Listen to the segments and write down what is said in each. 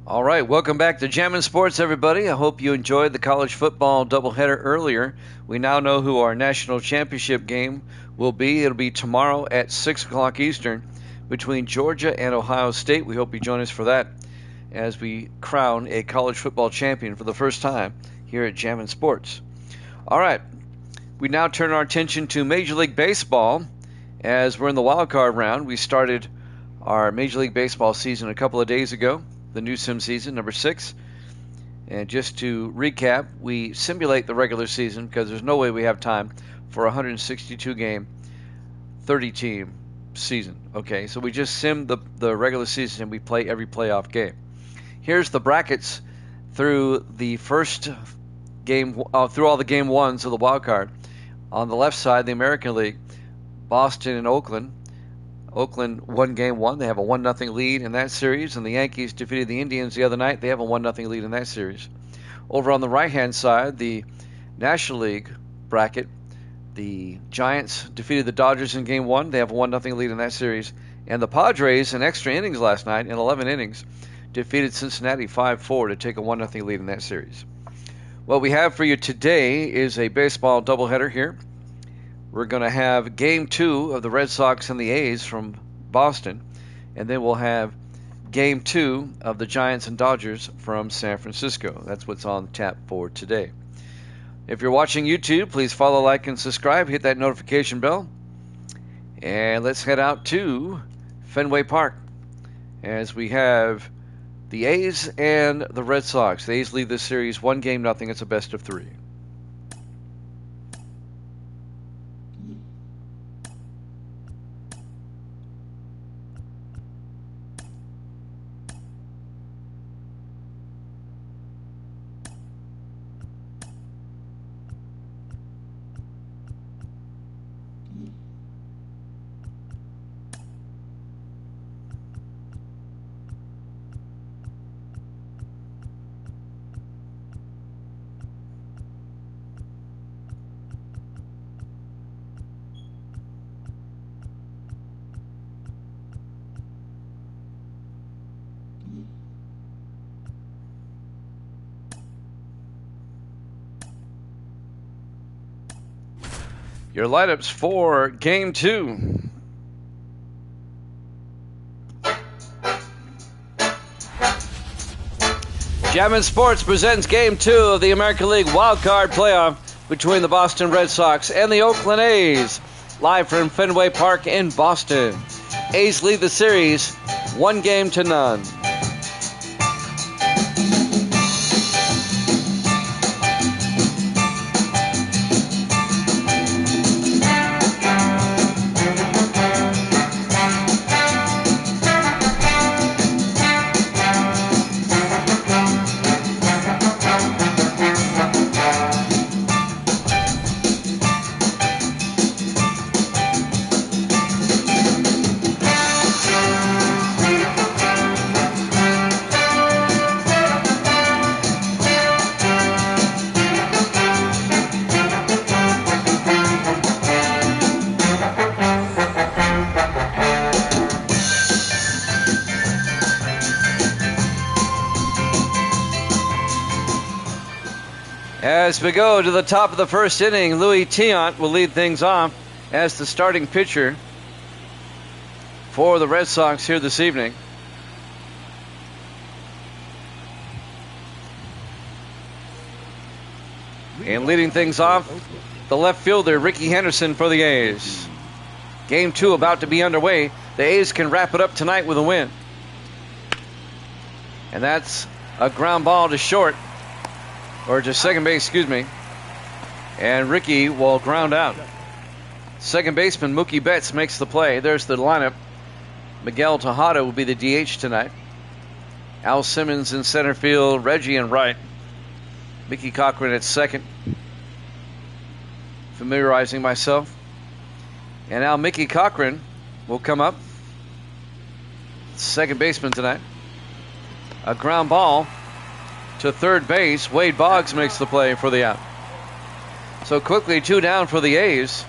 All right, welcome back to Jammin' Sports, everybody. I hope you enjoyed the college football doubleheader earlier. We now know who our national championship game will be. It'll be tomorrow at 6 o'clock Eastern between Georgia and Ohio State. We hope you join us for that as we crown a college football champion for the first time here at Jammin' Sports. All right, we now turn our attention to Major League Baseball as we're in the wildcard round. We started our Major League Baseball season a couple of days ago. The new sim season, number 6. And just to recap, we simulate the regular season because there's no way we have time for a 162-game, 30-team season. Okay, so we just sim the regular season and we play every playoff game. Here's the brackets through the first game, through all the game ones of the wild card. On the left side, the American League, Boston and Oakland. Oakland won game 1. They have a 1-0 lead in that series, and the Yankees defeated the Indians the other night. They have a 1-0 lead in that series. Over on the right-hand side, the National League bracket, the Giants defeated the Dodgers in game 1. They have a 1-0 lead in that series. And the Padres, in extra innings last night, in 11 innings, defeated Cincinnati 5-4 to take a 1-0 lead in that series. What we have for you today is a baseball doubleheader here. We're going to have Game 2 of the Red Sox and the A's from Boston, and then we'll have Game 2 of the Giants and Dodgers from San Francisco. That's what's on tap for today. If you're watching YouTube, please follow, like, and subscribe. Hit that notification bell. And let's head out to Fenway Park as we have the A's and the Red Sox. The A's lead this series 1-0. It's a best of 3. Your lineups for Game 2. Jammin' Sports presents Game 2 of the American League Wildcard Playoff between the Boston Red Sox and the Oakland A's. Live from Fenway Park in Boston. A's lead the series 1-0. As we go to the top of the first inning, Louis Tiant will lead things off as the starting pitcher for the Red Sox here this evening. And leading things off, the left fielder, Ricky Henderson for the A's. Game 2 about to be underway. The A's can wrap it up tonight with a win. And that's a ground ball to short. Or to second base, excuse me. And Ricky will ground out. Second baseman Mookie Betts makes the play. There's the lineup. Miguel Tejada will be the DH tonight. Al Simmons in center field. Reggie in right. Mickey Cochran at second. Familiarizing myself. And now Mickey Cochran will come up. Second baseman tonight. A ground ball to third base. Wade Boggs makes the play for the out. So quickly 2 down for the A's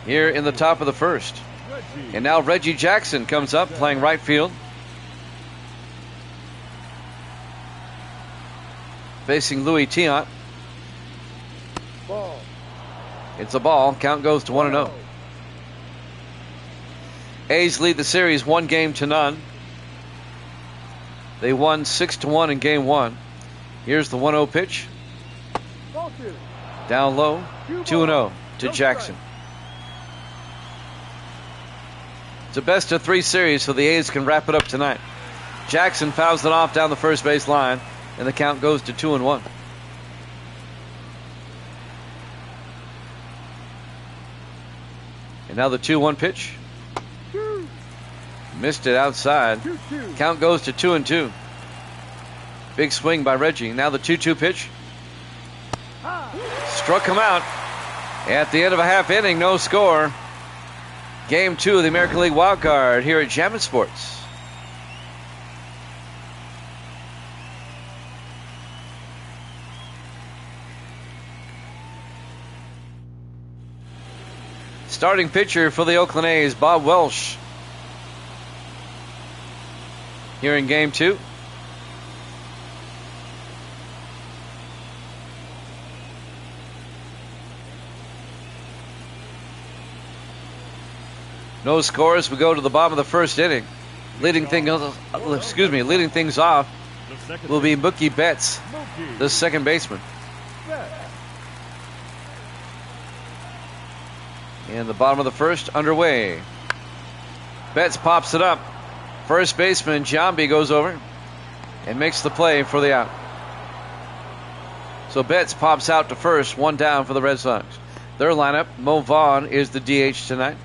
here in the top of the first. And now Reggie Jackson comes up playing right field. facing Louis Tiant. Ball. It's a ball. Count goes to 1-0. A's lead the series 1-0. They won 6-1 in game 1. Here's the 1-0 pitch. Ball 2. Down low. 2-0 to Jackson. It's a best-of-3 series, so the A's can wrap it up tonight. Jackson fouls it off down the first base line, and the count goes to 2-1. And now the 2-1 pitch. Missed it outside. Count goes to 2-2. Big swing by Reggie. Now the 2-2 pitch. Struck him out. At the end of a half inning, no score. Game 2 of the American League Wildcard here at Jammin' Sports. Starting pitcher for the Oakland A's, Bob Welsh. Here in game 2. No scores. We go to the bottom of the first inning. Leading things off will be Mookie Betts, the second baseman. And the bottom of the first underway. Betts pops it up. First baseman Giambi goes over and makes the play for the out. So Betts pops out to first, one down for the Red Sox. Their lineup, Mo Vaughn is the DH tonight.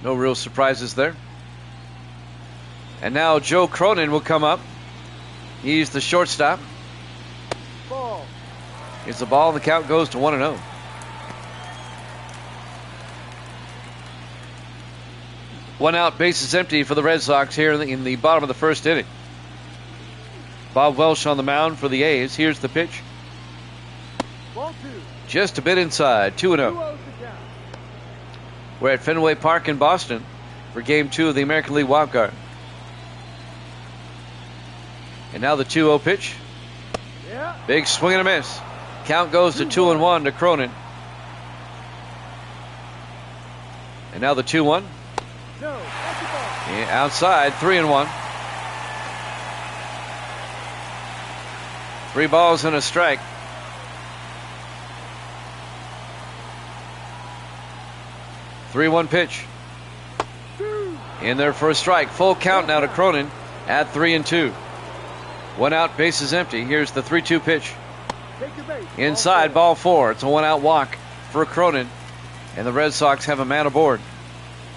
No real surprises there. And now Joe Cronin will come up. He's the shortstop. Ball. It's the ball, and the count goes to 1-0. One out, bases empty for the Red Sox here in the bottom of the first inning. Bob Welsh on the mound for the A's. Here's the pitch. Ball 2. Just a bit inside, 2-0. We're at Fenway Park in Boston for Game 2 of the American League Wildcard. And now the 2-0 pitch. Yeah. Big swing and a miss. Count goes to 2-1 to Cronin. And now the 2-1. No, that's the ball. Yeah, outside, 3-1. 3 balls and a strike. Three-one pitch. In there for a strike. Full count now to Cronin at 3-2. One out, bases empty. Here's the 3-2 pitch. Inside, ball 4. It's a one out walk for Cronin. And the Red Sox have a man aboard.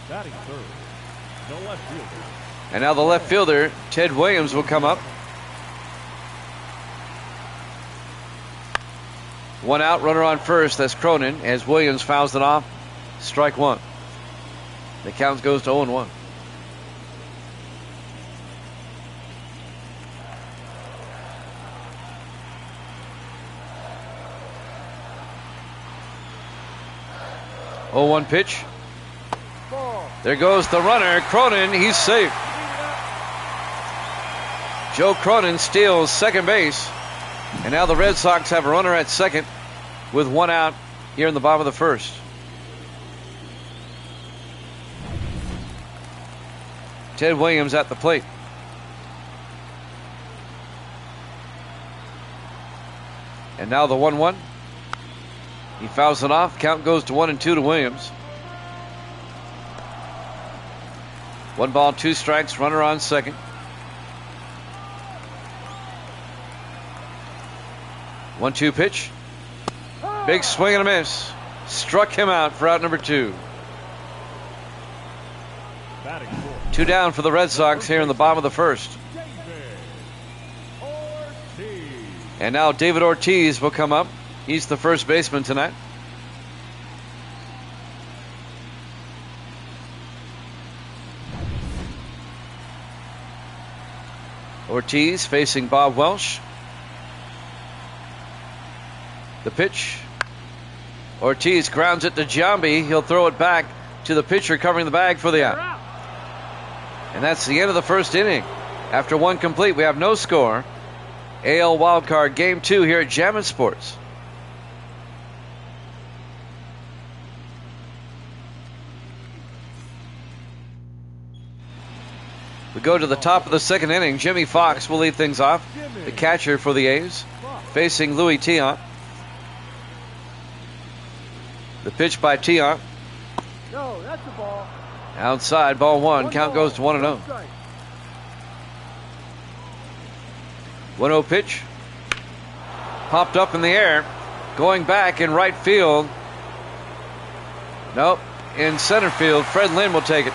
Batting third, the left fielder. And now the left fielder, Ted Williams, will come up. One out, runner on first. That's Cronin as Williams fouls it off. Strike 1. The count goes to 0-1. Oh, 1 pitch. There goes the runner. Cronin, he's safe. Joe Cronin steals second base. And now the Red Sox have a runner at second with one out here in the bottom of the first. Ted Williams at the plate. And now the 1-1. He fouls it off. Count goes to 1-2 to Williams. 1 ball, 2 strikes. Runner on second. One-two pitch. Big swing and a miss. Struck him out for out number 2. 2 down for the Red Sox here in the bottom of the first. And now David Ortiz will come up. He's the first baseman tonight. Ortiz facing Bob Welsh. The pitch. Ortiz grounds it to Giambi. He'll throw it back to the pitcher covering the bag for the out. And that's the end of the first inning. After one complete, we have no score. AL Wildcard Game 2 here at Jammin' Sports. We go to the top of the second inning. Jimmy Fox will lead things off, the catcher for the A's, facing Louis Tiant. The pitch by Tiant. No, that's the ball. Outside, ball one. Count goes to 1-0. 1-0 pitch. Popped up in the air. Going back in right field. Nope. In center field, Fred Lynn will take it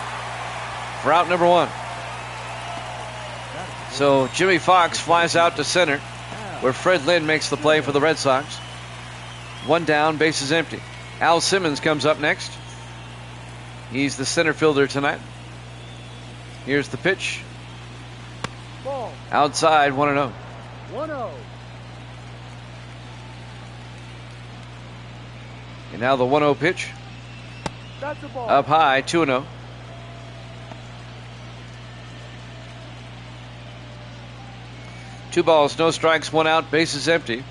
for out number one. So Jimmy Fox flies out to center, where Fred Lynn makes the play for the Red Sox. One down, bases empty. Al Simmons comes up next. He's the center fielder tonight. Here's the pitch. Ball. Outside, 1-0. 1-0. And now the 1-0 pitch. That's the ball. Up high, 2-0. Two balls, no strikes, one out, bases empty.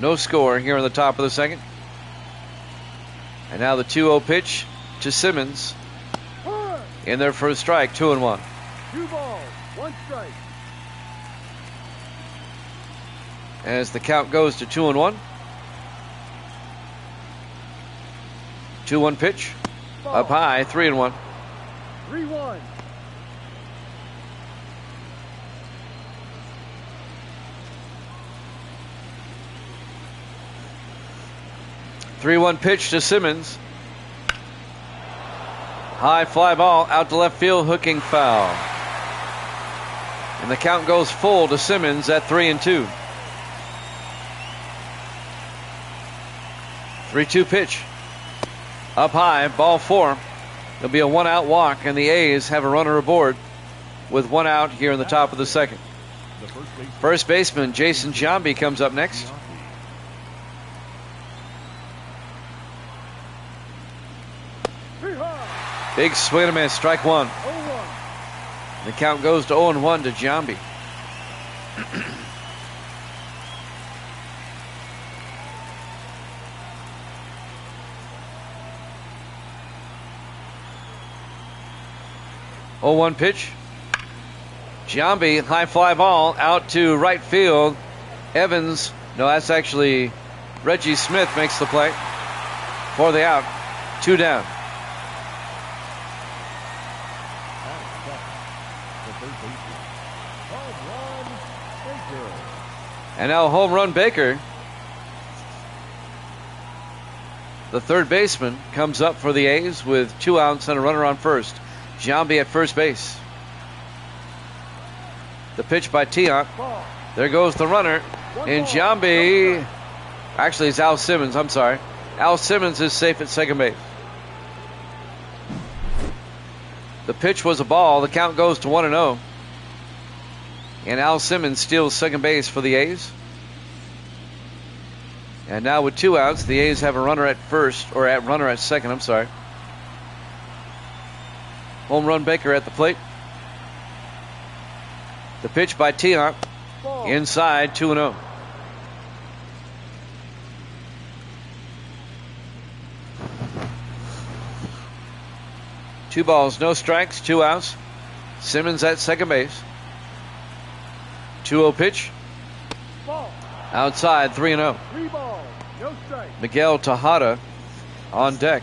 No score here in the top of the second. And now the 2-0 pitch to Simmons. In there for a strike, 2-1. 2 balls, 1 strike. As the count goes to 2-1. 2-1 pitch. Ball. Up high, 3-1. 3-1. Three-one pitch to Simmons. High fly ball out to left field, hooking foul. And the count goes full to Simmons at 3-2. 3-2 pitch. Up high, ball 4. There'll be a 1-out walk, and the A's have a runner aboard with 1 out here in the top of the second. First baseman Jason Giambi comes up next. Big swing and a miss, strike 1. 0-1. The count goes to 0-1 to Giambi. Oh, 0-1 pitch. Giambi, high fly ball out to right field. Evans, no, that's actually Reggie Smith makes the play for the out. 2 down. And now home run Baker. The third baseman comes up for the A's with 2 outs and a runner on first. Giambi at first base. The pitch by Tiant. There goes the runner. And Giambi, actually it's Al Simmons, I'm sorry. Al Simmons is safe at second base. The pitch was a ball. The count goes to 1-0. And Al Simmons steals second base for the A's. And now with 2 outs, the A's have a runner at first, or at runner at second, I'm sorry. Home run Baker at the plate. The pitch by Tiant. Inside, 2-0. Two balls, no strikes, 2 outs. Simmons at second base. 2-0 pitch. Ball. Outside, 3-0. 3 balls, no strike. Miguel Tejada on deck.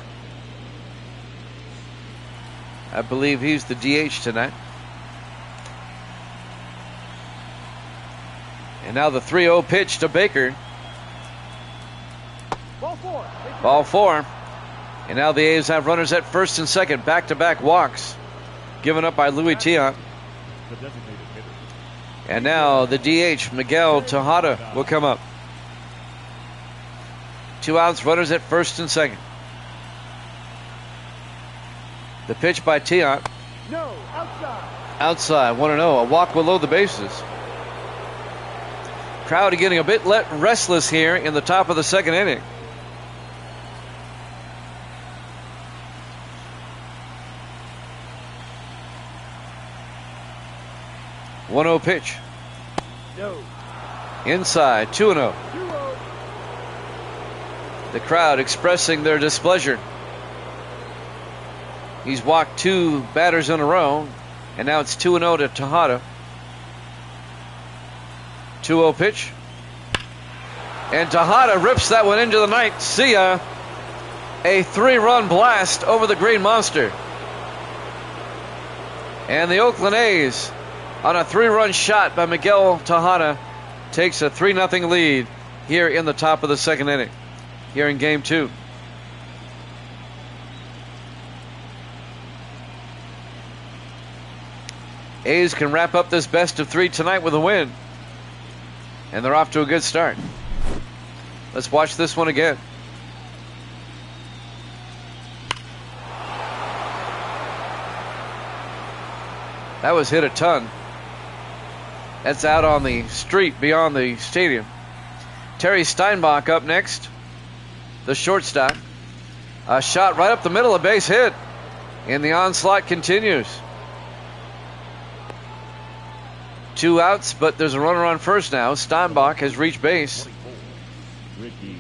I believe he's the DH tonight. And now the 3-0 pitch to Baker. Ball 4. Ball 4. And now the A's have runners at first and second. Back-to-back walks given up by Louis Tiant. And now the DH, Miguel Tejada, will come up. 2 outs, runners at first and second. The pitch by Tiant. No, outside. Outside, 1-0. A walk will load the bases. Crowd getting a bit restless here in the top of the second inning. 1-0 pitch. No. Inside, 2-0. 2-0. The crowd expressing their displeasure. He's walked 2 batters in a row, and now it's 2-0 to Tejada. 2-0 pitch. And Tejada rips that one into the night. See ya. A 3-run blast over the Green Monster. And the Oakland A's, on a 3-run shot by Miguel Tejada, takes a 3-0 lead here in the top of the second inning, here in Game 2. A's can wrap up this best of 3 tonight with a win. And they're off to a good start. Let's watch this one again. That was hit a ton. That's out on the street beyond the stadium. Terry Steinbach up next, the shortstop. A shot right up the middle, a base hit. And the onslaught continues. 2 outs, but there's a runner on first now. Steinbach has reached base. Ricky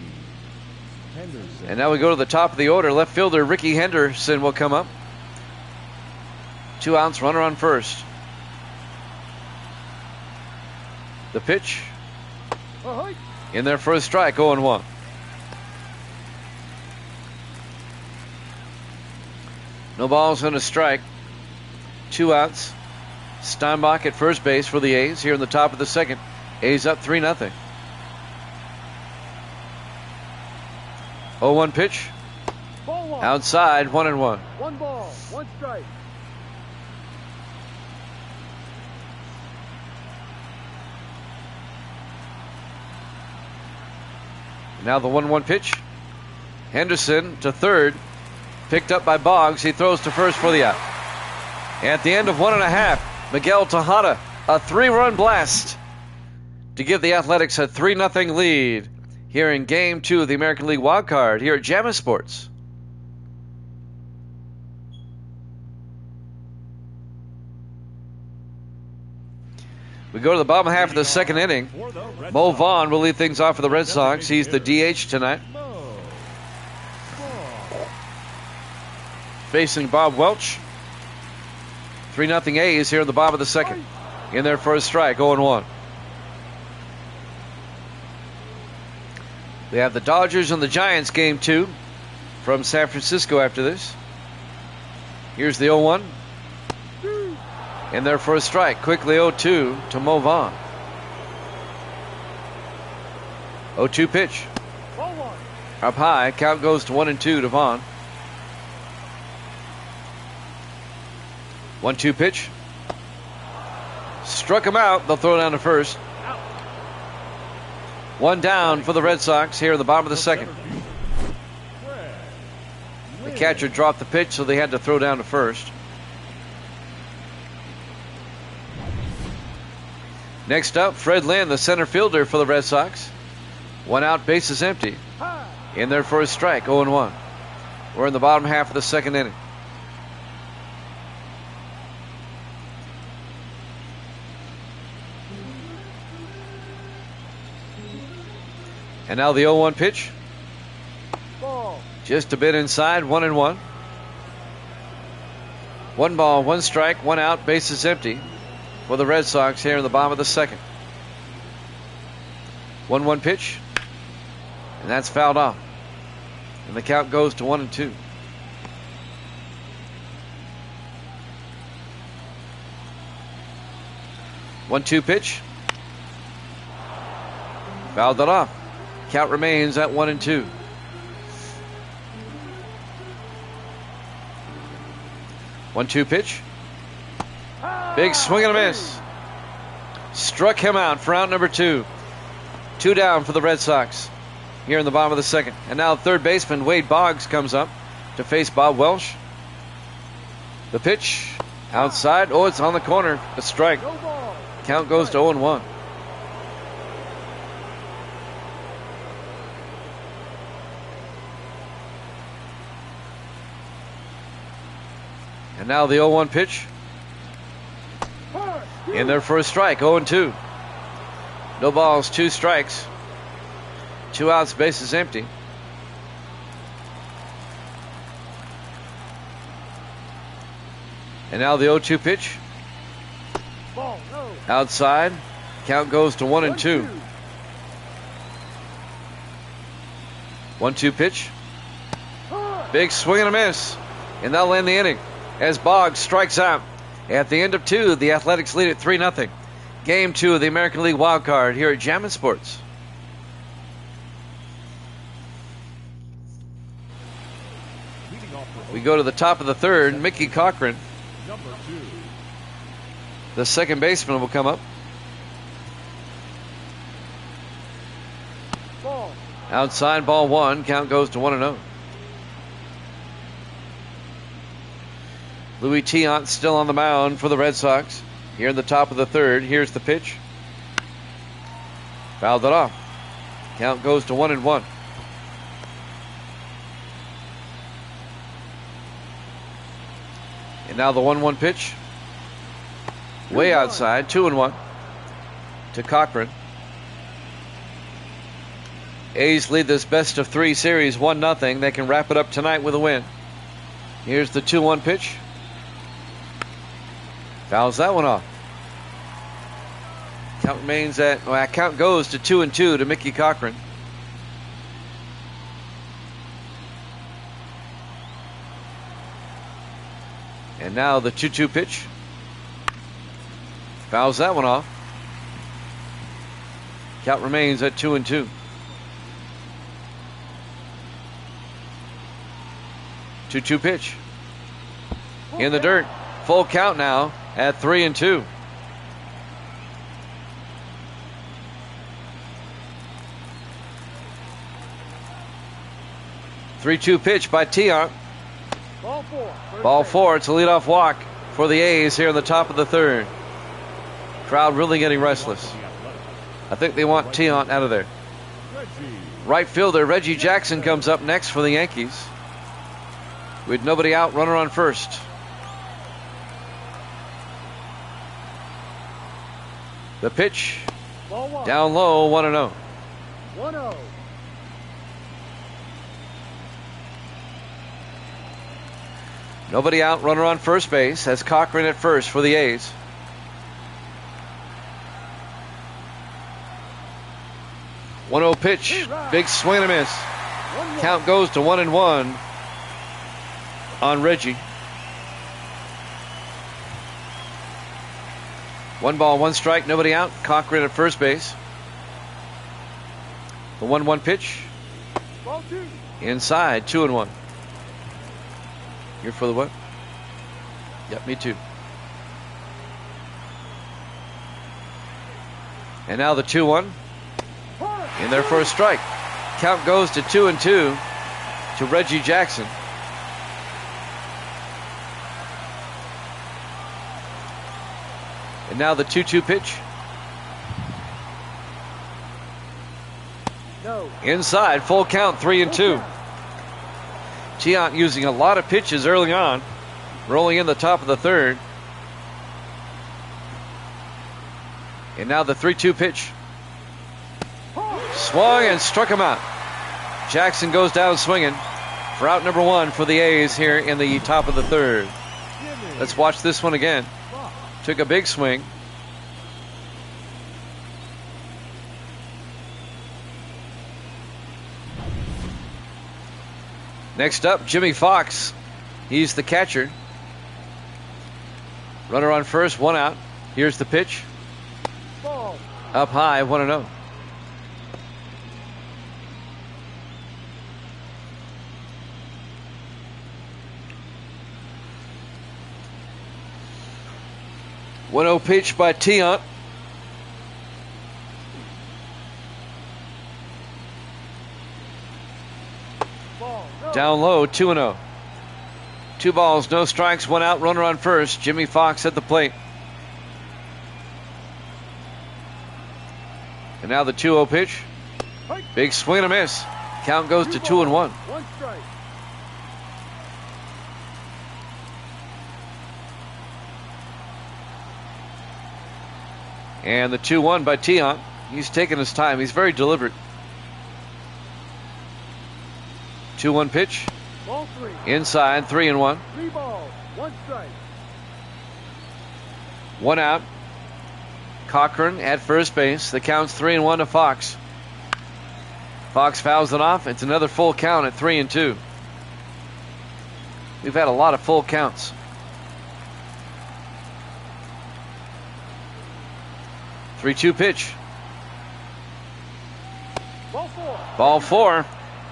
Henderson. And now we go to the top of the order. Left fielder Ricky Henderson will come up. 2 outs, runner on first. The pitch. In there for a strike, 0-1. No balls and a strike. 2 outs. Steinbach at first base for the A's here in the top of the second. A's up 3-0. 0-1 pitch. Outside, 1-1. 1 ball, 1 strike. Now the 1-1 pitch. Henderson to third. Picked up by Boggs. He throws to first for the out. At the end of 1.5, Miguel Tejada, a 3-run blast to give the Athletics a 3-0 lead here in Game 2 of the American League Wildcard here at Jammin' Sports. We go to the bottom half of the second inning. Mo Vaughn will lead things off for the Red Sox. He's the DH tonight. Facing Bob Welch. 3-0 A's here in the bottom of the second. In their first strike, 0-1. We have the Dodgers and the Giants Game 2 from San Francisco after this. Here's the 0-1. In their first strike, quickly 0-2 to Mo Vaughn. 0-2 pitch. Up high, count goes to 1-2 to Vaughn. 1-2 pitch. Struck him out. They'll throw down to first. 1 down for the Red Sox here in the bottom of the second. The catcher dropped the pitch, so they had to throw down to first. Next up, Fred Lynn, the center fielder for the Red Sox. 1 out, bases empty. In their first strike, 0-1. We're in the bottom half of the second inning. And now the 0-1 pitch. Just a bit inside, 1-1. 1 ball, 1 strike, 1 out, bases empty for the Red Sox here in the bottom of the second. 1-1 pitch. And that's fouled off. And the count goes to 1-2. One-two pitch. Fouled it off. Count remains at 1-2. One-two pitch. Big swing and a miss. Struck him out for out number 2. 2 down for the Red Sox here in the bottom of the second. And now third baseman Wade Boggs comes up to face Bob Welch. The pitch outside. Oh, it's on the corner. A strike. Count goes to 0-1. And now the 0-1 pitch. In there for a strike, 0-2. No balls, 2 strikes. 2 outs, bases empty. And now the 0-2 pitch. Ball, no. Outside. Count goes to 1-2. 1-2 pitch. Big swing and a miss. And that'll end the inning as Boggs strikes out. At the end of 2, the Athletics lead at 3-0. Game 2 of the American League Wildcard here at Jammin' Sports. Leading off for We go to the top of the 3rd. Mickey Cochran, number 2. the second baseman, will come up. Ball. Outside, ball 1. Count goes to 1-0. Louis Tiant still on the mound for the Red Sox. Here in the top of the 3rd. Here's the pitch. Fouled it off. Count goes to 1-1. And now the 1-1 pitch. Way outside. 2-1 to Cochran. A's lead this best of 3 series 1-0. They can wrap it up tonight with a win. Here's the 2-1 pitch. Fouls that one off. Count remains at, well, count goes to 2-2 to Mickey Cochran. And now the 2-2 pitch. Fouls that one off. Count remains at 2-2. 2-2 pitch. In the dirt. Full count now at 3-2. Three-two pitch by Tiant. Ball 4. Ball 4. It's a leadoff walk for the A's here in the top of the 3rd. Crowd really getting restless. I think they want Tiant out of there. Right fielder Reggie Jackson comes up next for the Yankees. With nobody out, runner on first. The pitch. Ball 1. Down low, 1-0. 1-0. Nobody out, runner on first base. Has Cochran at first for the A's. One-0 pitch. Big swing and a miss. Count goes to 1-1 on Reggie. 1 ball, 1 strike, nobody out. Cochran at first base. The 1-1 pitch. Ball 2. Inside, 2-1. You're for the what? Yep, me too. And now the 2-1. In there for a strike. Count goes to 2-2 to Reggie Jackson. And now the 2-2 pitch. No. Inside, full count, 3-2. Tiant using a lot of pitches early on. Rolling in the top of the 3rd. And now the 3-2 pitch. Swung and struck him out. Jackson goes down swinging for out number 1 for the A's here in the top of the 3rd. Let's watch this one again. Took a big swing. Next up, Jimmy Fox. He's the catcher. Runner on first, 1 out. Here's the pitch. Ball. Up high, 1-0. One-0 pitch by Tiant. Ball. No. Down low, 2-0. 2 balls, no strikes, 1 out, runner on first. Jimmy Fox at the plate. And now the 2-0 pitch. Big swing and a miss. Count goes to 2-1. 1 strike. And the 2-1 by Tion. He's taking his time. He's very deliberate. 2-1 pitch. Ball 3. Inside, 3-1. 3 balls, 1 strike. 1 out. Cochran at first base. The count's 3-1 to Fox. Fox fouls it off. It's another full count at 3-2. We've had a lot of full counts. 3-2 pitch. Ball 4. Ball 4.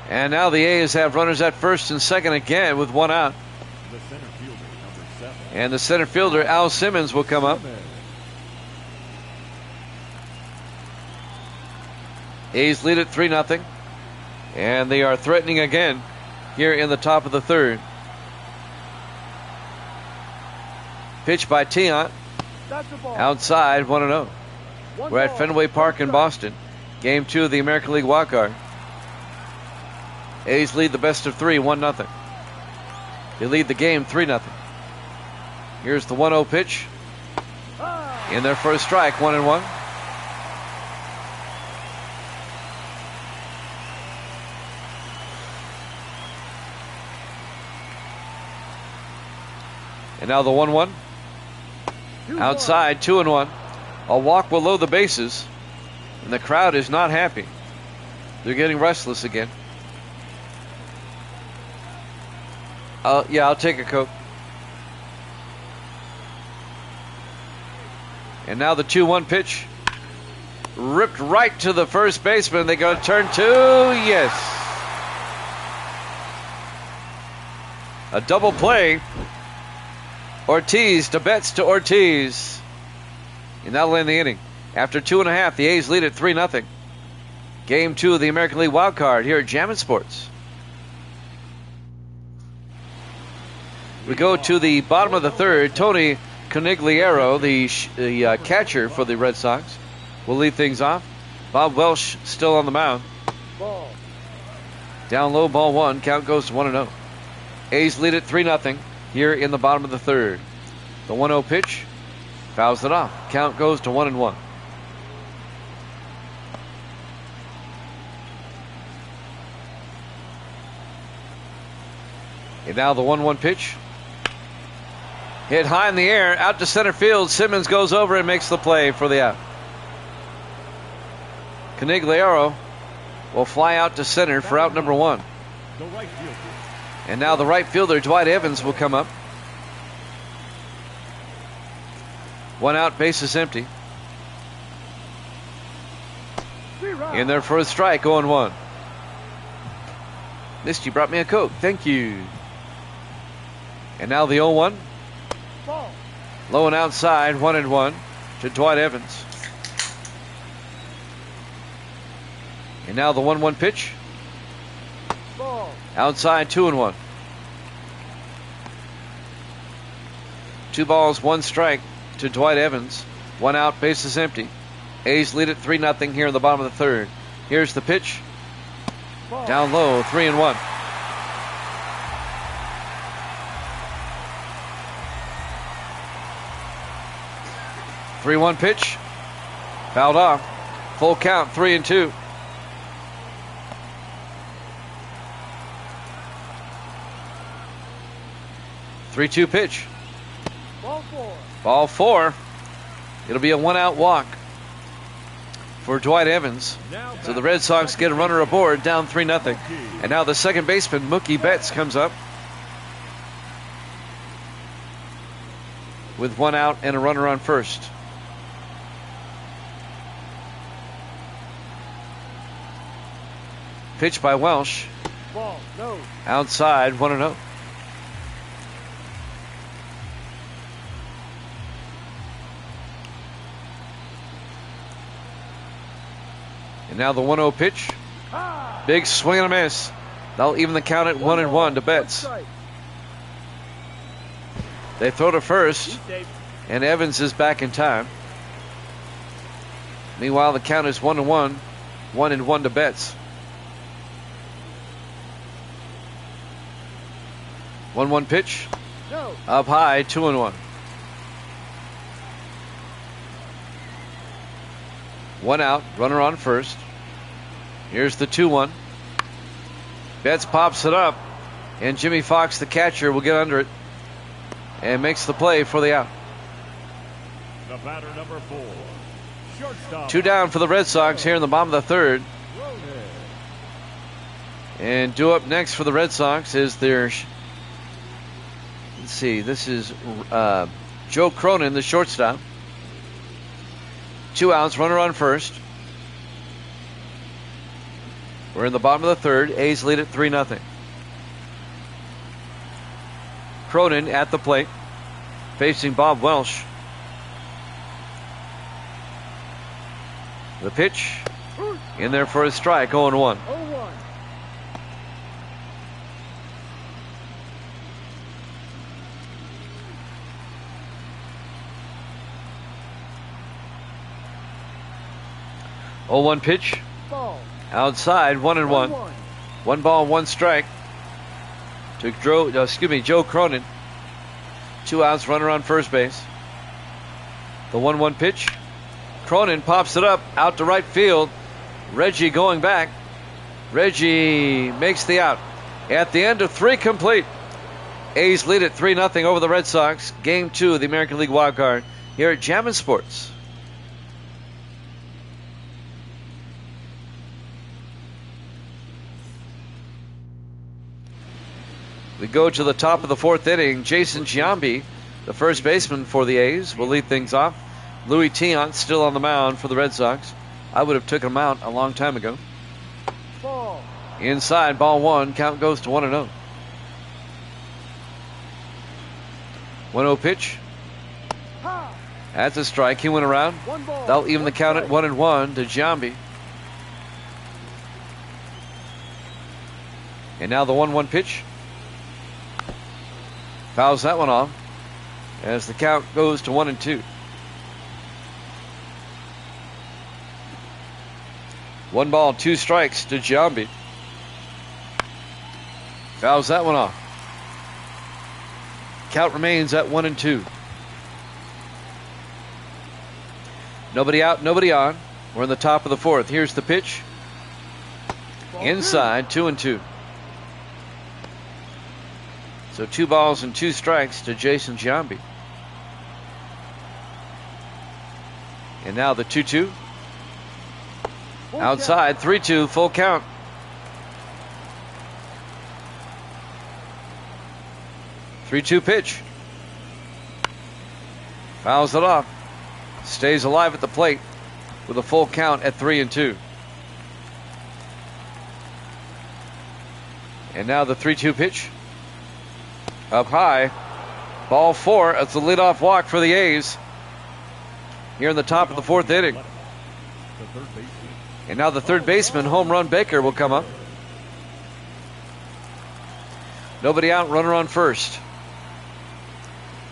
And now the A's have runners at first and second again with 1 out. The center fielder, number 7. And the center fielder, Al Simmons, will come up. A's lead it 3-0. And they are threatening again here in the top of the third. Pitch by Tion. That's the ball. Outside, 1-0. We're at Fenway Park in Boston. Game 2 of the American League Wildcard. A's lead the best of 3, 1-0. They lead the game 3-0. Here's the 1-0 pitch. In their first strike, 1-1. And now the 1-1. Outside, 2-1. A walk will load the bases. And the crowd is not happy. They're getting restless again. Yeah, I'll take a Coke. And now the 2-1 pitch. Ripped right to the first baseman. They go to turn 2. Yes. A double play. Ortiz to Betts to Ortiz. And that'll end the inning. After 2.5, the A's lead at 3-0. Game 2 of the American League Wildcard here at Jammin' Sports. We go to the bottom of the third. Tony Conigliaro, the catcher for the Red Sox, will lead things off. Bob Welsh still on the mound. Ball. Down low, ball 1. Count goes to 1-0. A's lead at 3-0 here in the bottom of the third. The 1-0 pitch. Fouls it off. Count goes to 1-1. And now the 1-1 pitch. Hit high in the air, out to center field. Simmons goes over and makes the play for the out. Conigliaro will fly out to center for out number 1. The right fielder. And now the right fielder, Dwight Evans, will come up. 1 out, base is empty. In their first strike, 0-1. Misty brought me a Coke. Thank you. And now the 0-1. Ball. Low and outside, 1-1 to Dwight Evans. And now the 1-1 pitch. Ball. Outside, 2-1. 2 balls, 1 strike to Dwight Evans. 1 out, base is empty. A's lead it 3-0 here in the bottom of the third. Here's the pitch. Ball. Down low, 3-1. Three-1 pitch. Fouled off. Full count, 3-2. Three-two pitch. Ball 4. Ball 4. It'll be a 1-out walk for Dwight Evans. So the Red Sox get a runner aboard, down 3-0. And now the second baseman, Mookie Betts, comes up with 1 out and a runner on first. Pitch by Welsh. Ball. No. Outside, 1-0. And now the 1-0 pitch. Big swing and a miss. That'll even the count at 1-1 to Betts. They throw to first, and Evans is back in time. Meanwhile, the count is 1-1, 1-1 to Betts. 1-1 pitch. No. Up high, 2-1. One out, runner on first. Here's the 2-1. Betts pops it up, and Jimmy Fox, the catcher, will get under it and makes the play for the out. The batter, number 4, shortstop. 2 down for the Red Sox here in the bottom of the third. And due up next for the Red Sox is their, let's see, this is Joe Cronin, the shortstop. 2 outs, runner on first. We're in the bottom of the third. A's lead at 3-0. Cronin at the plate, facing Bob Welsh. The pitch in there for a strike, 0-1. 0-1 pitch. Ball. Outside, 1-1. 1 ball, 1 strike to Joe Cronin. 2 outs, runner on first base. The 1-1 pitch. Cronin pops it up out to right field. Reggie going back. Reggie makes the out. At the end of 3 complete. A's lead at 3-0 over the Red Sox. Game 2 of the American League Wildcard here at Jammin' Sports. We go to the top of the 4th inning. Jason Giambi, the first baseman for the A's, will lead things off. Louis Tiant still on the mound for the Red Sox. I would have taken him out a long time ago. Ball. Inside, ball 1. Count goes to 1-0. 1-0 pitch. Ha. That's a strike. He went around. 1 ball. That'll even the 1 count at strike. 1-1 to Giambi. And now the 1-1 pitch. Fouls that one off as the count goes to 1-2. 1 ball, 2 strikes to Giambi. Fouls that one off. Count remains at 1-2. Nobody out, nobody on. We're in the top of the 4th. Here's the pitch. Ball Inside, 2-2. So 2 balls and 2 strikes to Jason Giambi. And now the 2-2. Full Outside, 3-2, full count. Three-two pitch. Fouls it off. Stays alive at the plate with a full count at 3-2. And now the 3-2 pitch. Up high. Ball 4. It's the leadoff walk for the A's here in the top of the 4th inning. The third baseman. And now the third baseman, home run Baker, will come up. Nobody out, runner on first.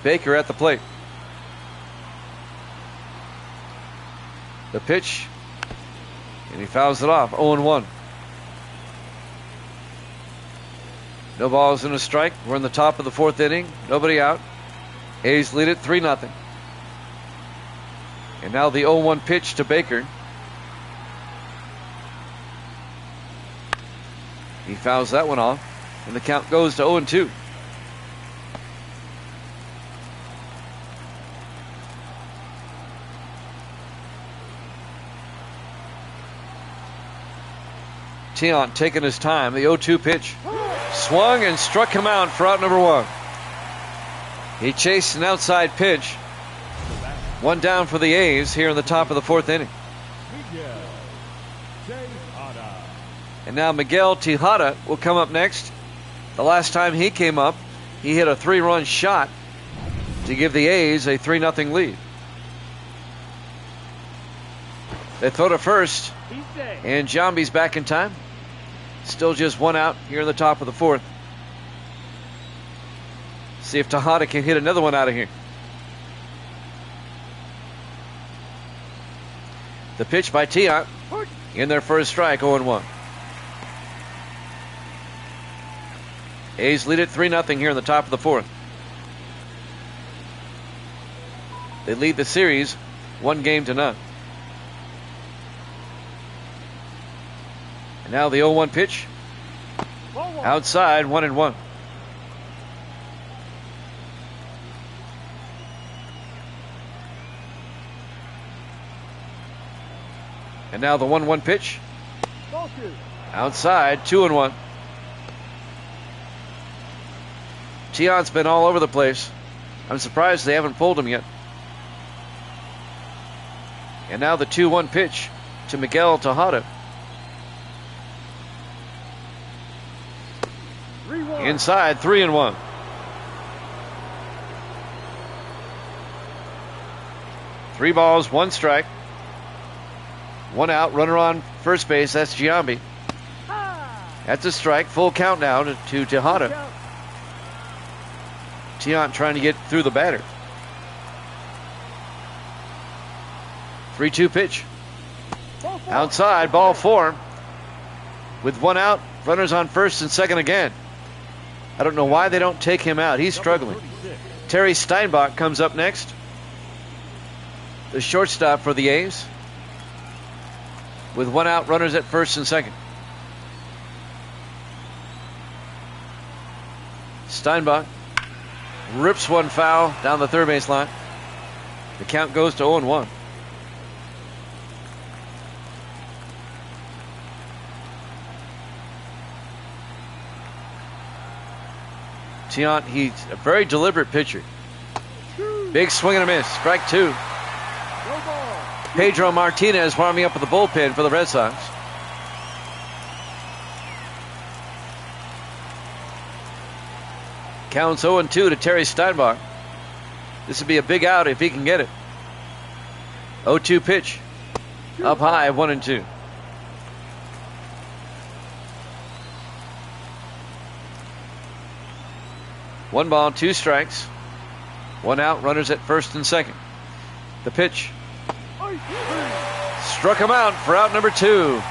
Baker at the plate. The pitch, and he fouls it off, 0-1. No balls and a strike. We're in the top of the 4th inning. Nobody out. A's lead it 3-0. And now the 0-1 pitch to Baker. He fouls that one off, and the count goes to 0-2. Tiant taking his time. The 0-2 pitch. Swung and struck him out for out number 1. He chased an outside pitch. 1 down for the A's here in the top of the 4th inning. Miguel Tejada. And now Miguel Tejada will come up next. The last time he came up, he hit a 3-run shot to give the A's a 3-0 lead. They throw to first, He's safe. and Giambi's back in time. Still just 1 out here in the top of the 4th. See if Tejada can hit another one out of here. The pitch by Tiant in their first strike, 0-1. A's lead it 3-0 here in the top of the 4th. They lead the series 1-0. And now the 0-1 pitch. Ball one. Outside, 1-1. And now the 1-1 pitch. Ball two. Outside, 2-1. Tiant's been all over the place. I'm surprised they haven't pulled him yet. And now the 2-1 pitch to Miguel Tejada. 3-1. Inside, 3-1. Three balls, one strike. One out, runner on first base. That's Giambi. That's a strike. Full count now to Tejada. Count. Tiant trying to get through the batter. 3-2 pitch. Ball four. Outside, ball four. With one out, runners on first and second again. I don't know why they don't take him out. He's struggling. 36. Terry Steinbach comes up next. The shortstop for the A's. With one out, runners at first and second. Steinbach rips one foul down the third base line. The count goes to 0-1. Tiant, he's a very deliberate pitcher. Big swing and a miss. Strike two. No ball. Pedro Martinez warming up at the bullpen for the Red Sox. Counts 0-2 to Terry Steinbach. This would be a big out if he can get it. 0-2 pitch. Up high, 1-2. One ball, two strikes. One out, runners at first and second. The pitch. Struck him out for out number two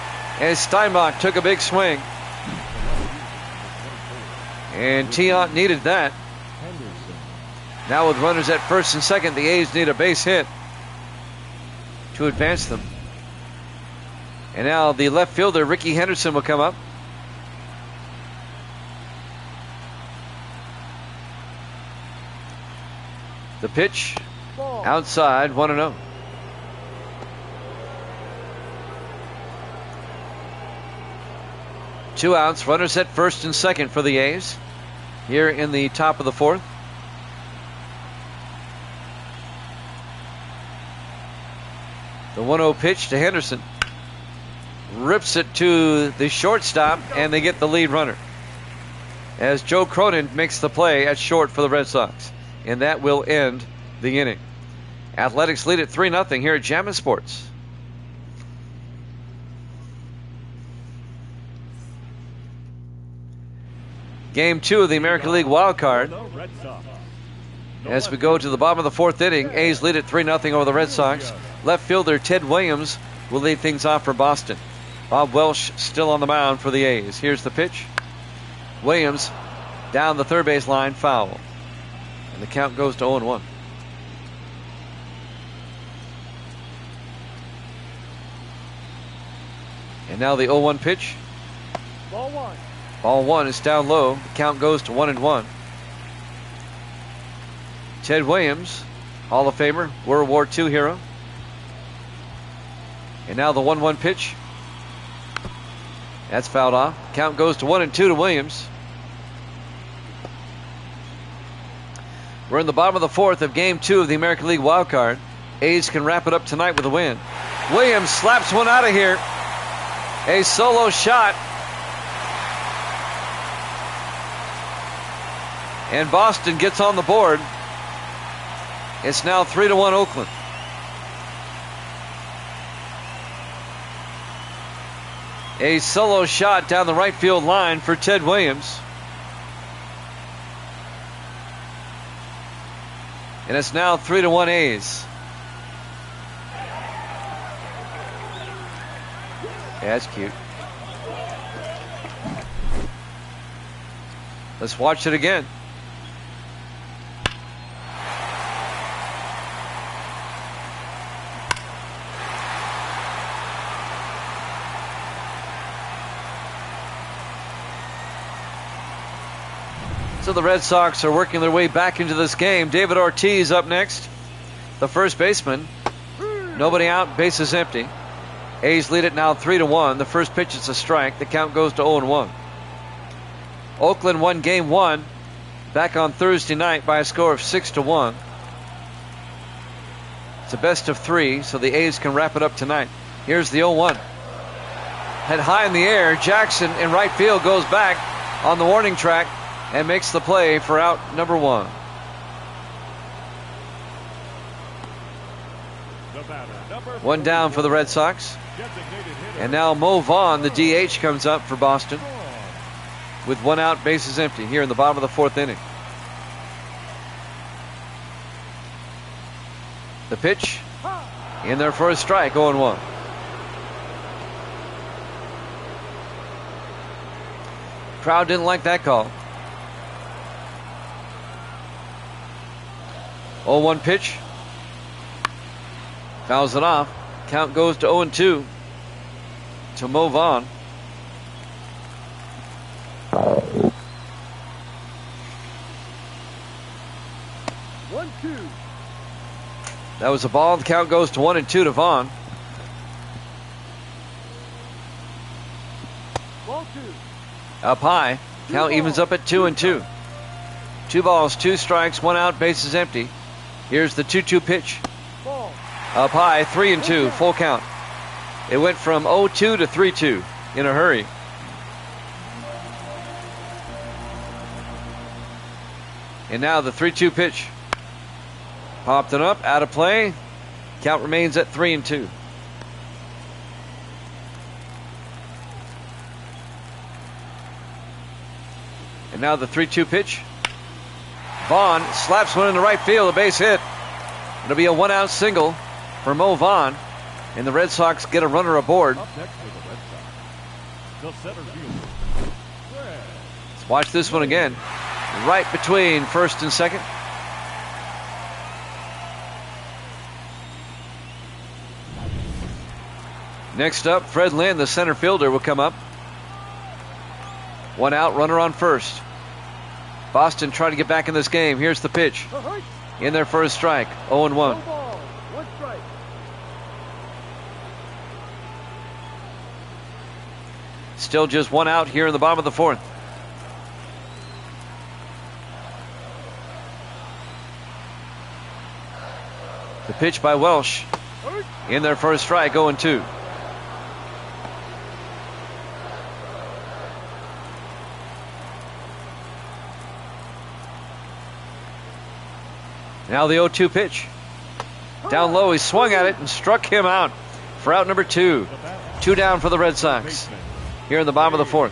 as Steinbach took a big swing. And Tiant needed that. Henderson. Now with runners at first and second, the A's need a base hit to advance them. And now the left fielder, Ricky Henderson, will come up. The pitch Ball. outside, 1-0. Two outs, runners at first and second for the A's here in the top of the fourth. The 1-0 pitch to Henderson. Rips it to the shortstop, and they get the lead runner. As Joe Cronin makes the play at short for the Red Sox. And that will end the inning. Athletics lead at 3-0 here at Jammin' Sports. Game 2 of the American League Wildcard. The Red Sox. As we go to the bottom of the fourth inning, A's lead at 3-0 over the Red Sox. Left fielder Ted Williams will lead things off for Boston. Bob Welsh still on the mound for the A's. Here's the pitch. Williams down the third base line, foul. And the count goes to 0-1. And now the 0-1 pitch. Ball one. Ball one is down low. The count goes to 1-1. Ted Williams, Hall of Famer, World War II hero. And now the 1-1 pitch. That's fouled off. Count goes to 1-2 to Williams. We're in the bottom of the fourth of Game 2 of the American League Wildcard. A's can wrap it up tonight with a win. Williams slaps one out of here. A solo shot. And Boston gets on the board. It's now 3-1 Oakland. A solo shot down the right field line for Ted Williams. And it's now 3-1 A's. Yeah, that's cute. Let's watch it again. So the Red Sox are working their way back into this game. David Ortiz up next, the first baseman. Nobody out, bases empty. A's lead it now 3-1. The first pitch is a strike. The count goes to 0-1. Oakland won game 1 back on Thursday night by a score of 6-1. It's a best of 3, so the A's can wrap it up tonight. Here's the 0-1. Head high in the air. Jackson in right field goes back on the warning track and makes the play for out number 1. One down for the Red Sox. And now Mo Vaughn, the DH, comes up for Boston with one out, bases empty here in the bottom of the 4th inning. The pitch in there for a strike, 0-1. Crowd didn't like that call. 0-1 pitch. Fouls it off. Count goes to 0-2 to Mo Vaughn. That was a ball. The count goes to 1-2 to Vaughn. Ball 2. Up high. Count evens up at 2-2. 2 balls, 2 strikes, 1 out, bases empty. Here's the 2-2 pitch. Ball. Up high, 3-2, full count. It went from 0-2 to 3-2 in a hurry. And now the 3-2 pitch. Popped it up, out of play. Count remains at 3-2. And now the 3-2 pitch. Vaughn slaps one in the right field, a base hit. It'll be a 1-out single for Mo Vaughn. And the Red Sox get a runner aboard. Up next for the Red Sox, the center fielder, Fred. Let's watch this one again. Right between first and second. Next up, Fred Lynn, the center fielder, will come up. 1 out, runner on first. Boston trying to get back in this game. Here's the pitch. In there for a strike. 0-1. 1 ball, 1 strike. Still just 1 out here in the bottom of the 4th. The pitch by Welsh. In there for a strike. 0-2. Now the 0-2 pitch. Down low, he swung at it and struck him out for out number 2. 2 down for the Red Sox here in the bottom of the 4th.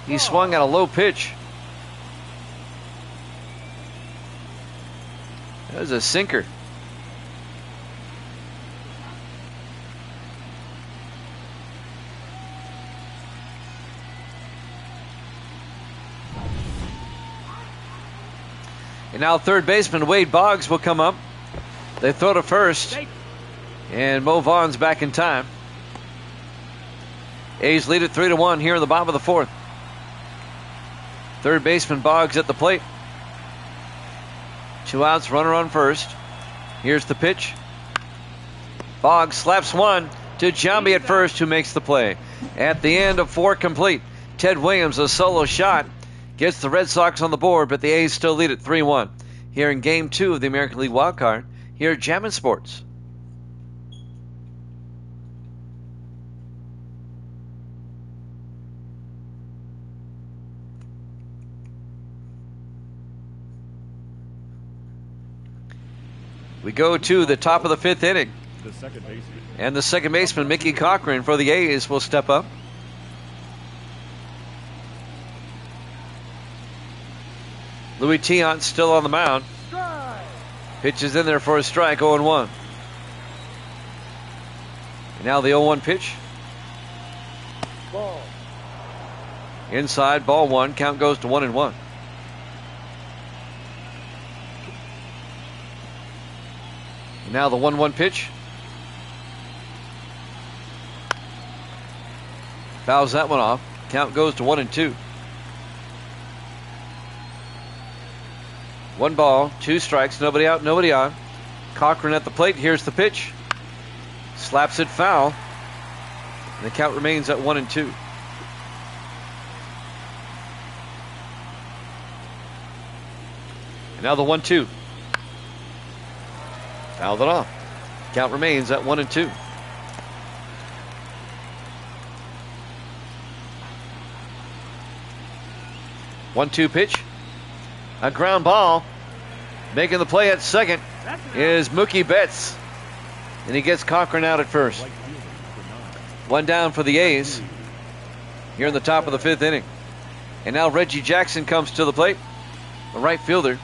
He swung at a low pitch. That was a sinker. And now third baseman Wade Boggs will come up. They throw to first. And Mo Vaughn's back in time. A's lead it 3-1 here in the bottom of the 4th. Third baseman Boggs at the plate. 2 outs, runner on first. Here's the pitch. Boggs slaps one to Giambi at first, who makes the play. At the end of 4 complete, Ted Williams, a solo shot, gets the Red Sox on the board, but the A's still lead it 3-1. Here in Game 2 of the American League Wildcard, here at Jammin' Sports. We go to the top of the 5th inning. The second baseman. And the second baseman, Mickey Cochran, for the A's, will step up. Louis Tiant still on the mound. Strike. Pitches in there for a strike, 0-1. And now the 0-1 pitch. Ball. Inside, ball 1. Count goes to 1-1. And now the 1-1 pitch. Fouls that one off. Count goes to 1-2. 1 ball, 2 strikes, nobody out, nobody on. Cochran at the plate. Here's the pitch. Slaps it foul. And the count remains at 1-2. And now the 1-2. Fouled it off. Count remains at 1-2. One-two pitch. A ground ball. Making the play at second is Mookie Betts. And he gets Cochran out at first. 1 down for the A's here in the top of the 5th inning. And now Reggie Jackson comes to the plate, the right fielder.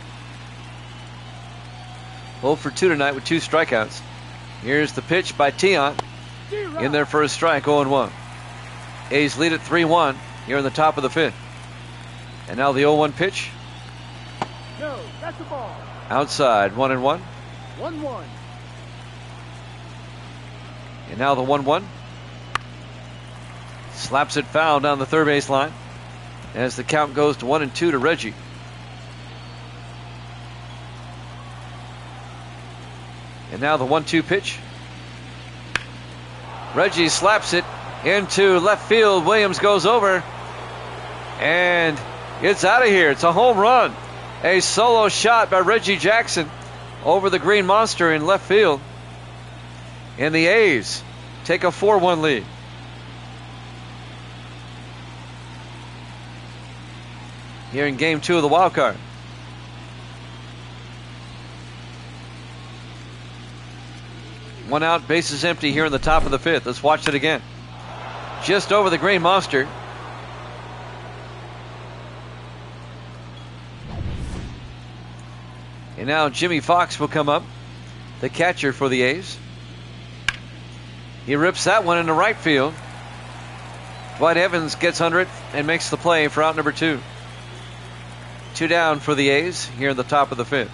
0 for 2 tonight with 2 strikeouts. Here's the pitch by Tiant in their first strike, 0-1. A's lead at 3-1 here in the top of the 5th. And now the 0-1 pitch. No, that's the ball. Outside, 1-1. 1-1. And now the 1-1. Slaps it foul down the third base line as the count goes to 1-2 to Reggie. And now the 1-2 pitch. Reggie slaps it into left field. Williams goes over. And it's out of here. It's a home run. A solo shot by Reggie Jackson over the Green Monster in left field. And the A's take a 4-1 lead. Here in game 2 of the wild card. One out, bases empty here in the top of the 5th. Let's watch it again. Just over the Green Monster. And now Jimmy Fox will come up, the catcher for the A's. He rips that one into right field. Dwight Evans gets under it and makes the play for out number 2. 2 down for the A's here in the top of the 5th.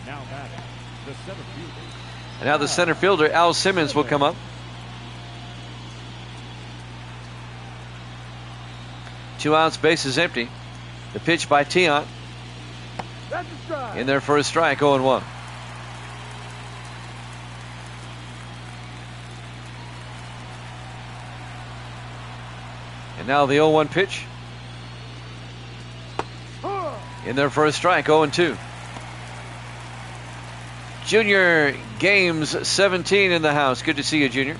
Now batting, the center fielder. And now the center fielder, Al Simmons, will come up. 2 outs, bases empty. The pitch by Tiant. That's a strike. In their first strike, 0-1. And now the 0-1 pitch. In their first strike, 0-2. Junior Games 17 in the house. Good to see you, Junior.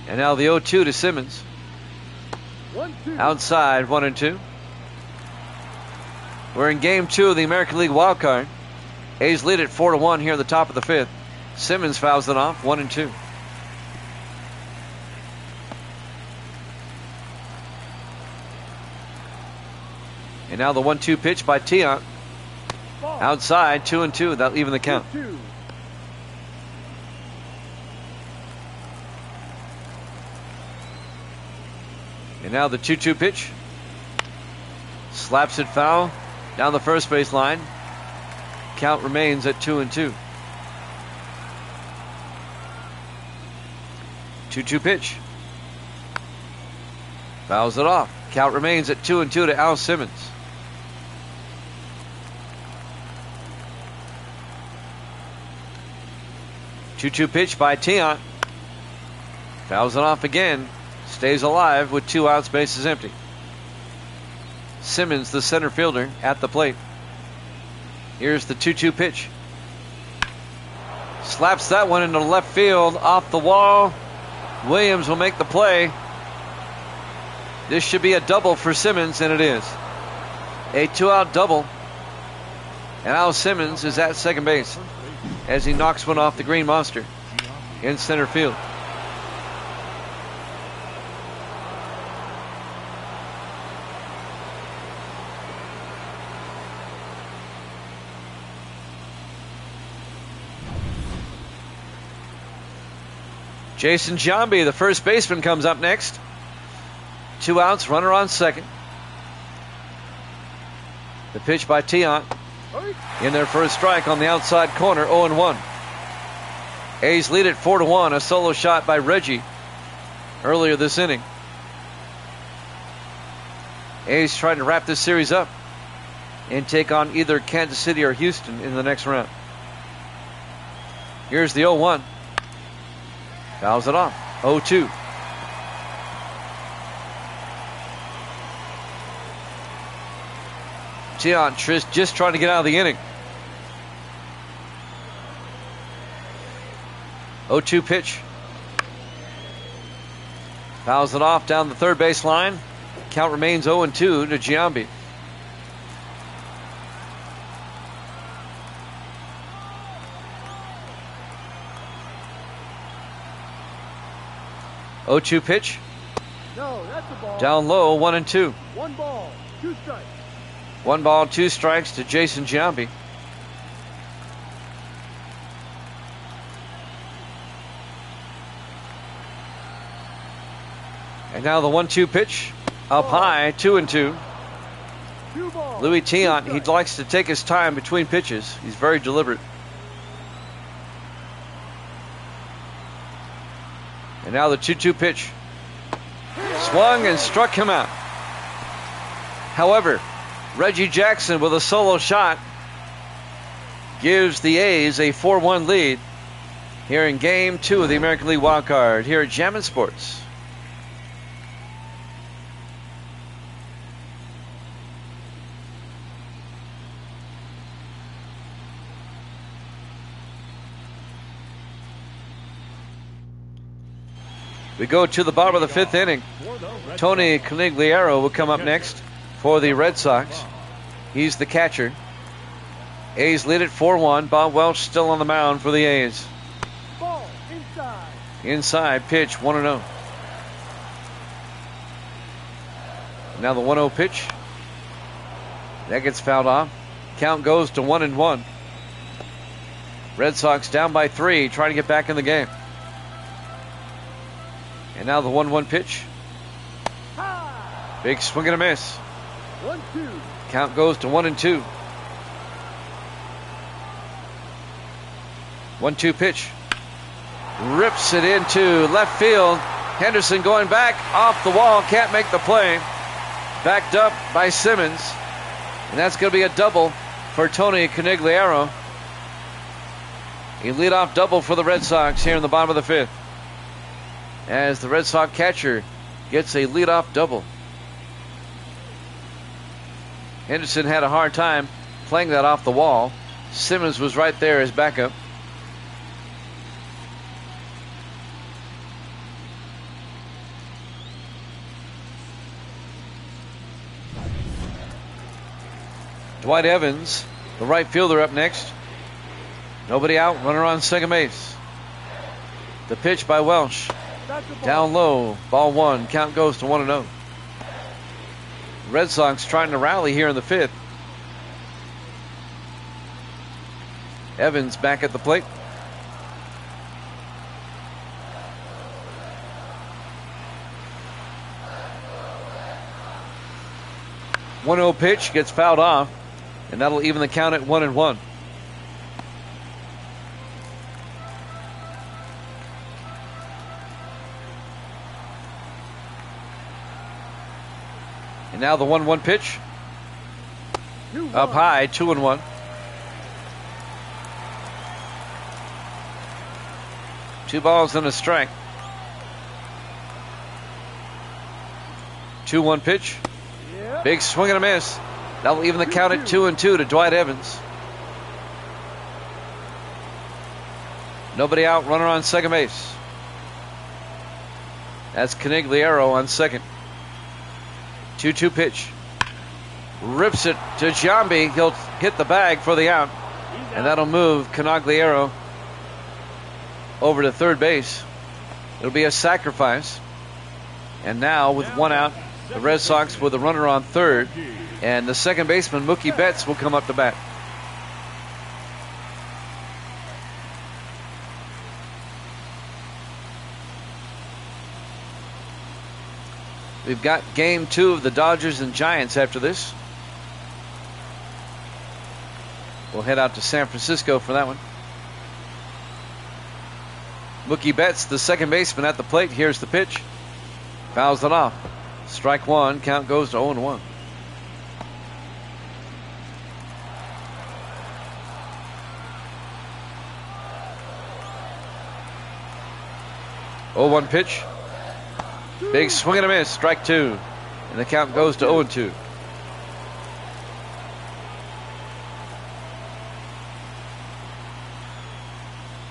And now the 0-2 to Simmons. 1-2. Outside, 1-2. We're in game 2 of the American League wild card. A's lead at 4-1 here at the top of the 5th. Simmons fouls it off, 1-2. And now the 1-2 pitch by Tiant. Ball. Outside, 2-2. That'll even the count. 2-2. And now the 2-2 pitch. Slaps it foul down the first base line. Count remains at 2-2. 2-2 pitch. Fouls it off. Count remains at 2-2 to Al Simmons. Two-two pitch by Tiant. Fouls it off again. Stays alive with 2 outs, bases empty. Simmons, the center fielder, at the plate. Here's the 2-2 pitch. Slaps that one into left field, off the wall. Williams will make the play. This should be a double for Simmons, and it is. A 2-out double. And Al Simmons is at second base as he knocks one off the Green Monster in center field. Jason Giambi, the first baseman, comes up next. 2 outs, runner on second. The pitch by Tiant in their first strike on the outside corner, 0-1. A's lead at 4-1, a solo shot by Reggie earlier this inning. A's trying to wrap this series up. and take on either Kansas City or Houston in the next round. Here's the 0-1. Fouls it off. 0-2. Tiant just trying to get out of the inning. 0-2 pitch. Fouls it off down the third base line. Count remains 0-2 to Giambi. Oh-2 pitch. No, that's a ball. Down low, 1-2. 1 ball, 2 strikes. 1 ball, 2 strikes to Jason Giambi. And now the 1-2 pitch. Up high, 2-2. 2 balls. Louis 2 Tiant, he strikes. likes to take his time between pitches. He's very deliberate. And now the 2-2 pitch. Swung and struck him out. However, Reggie Jackson with a solo shot gives the A's a 4-1 lead here in Game 2 of the American League Wildcard here at Jammin' Sports. We go to the bottom of the 5th inning. Tony Conigliaro will come up next for the Red Sox. He's the catcher. A's lead at 4-1. Bob Welch still on the mound for the A's. Ball inside. Inside pitch, 1-0. Now the 1-0 pitch. That gets fouled off. Count goes to 1-1. Red Sox down by 3, trying to get back in the game. And now the 1-1 pitch. High. Big swing and a miss. 1-2. Count goes to 1-2. 1-2 pitch. Rips it into left field. Henderson going back off the wall. Can't make the play. Backed up by Simmons. And that's going to be a double for Tony Conigliaro. A leadoff double for the Red Sox here in the bottom of the 5th. As the Red Sox catcher gets a leadoff double. Henderson had a hard time playing that off the wall. Simmons was right there as backup. Dwight Evans, the right fielder, up next. Nobody out, runner on second base. The pitch by Welch. That's a ball. Down low, ball 1. Count goes to 1-0. Red Sox trying to rally here in the 5th. Evans back at the plate. One 0 pitch gets fouled off, and that'll even the count at 1-1. And now the 1-1 pitch. 2-1. Up high, 2-1. Two balls and a strike. 2-1 pitch. Yeah. Big swing and a miss. That'll even the count at 2-2 to Dwight Evans. Nobody out, runner on second base. That's Conigliaro on second. 2-2 pitch. Rips it to Giambi. He'll hit the bag for the out. And that'll move Conigliaro over to third base. It'll be a sacrifice. And now with one out, the Red Sox with a runner on third. And the second baseman, Mookie Betts, will come up to bat. We've got game 2 of the Dodgers and Giants after this. We'll head out to San Francisco for that one. Mookie Betts, the second baseman, at the plate. Here's the pitch. Fouls it off. Strike 1. Count goes to 0-1. 0-1 pitch. Big swing and a miss. Strike 2. And the count goes to 0-2.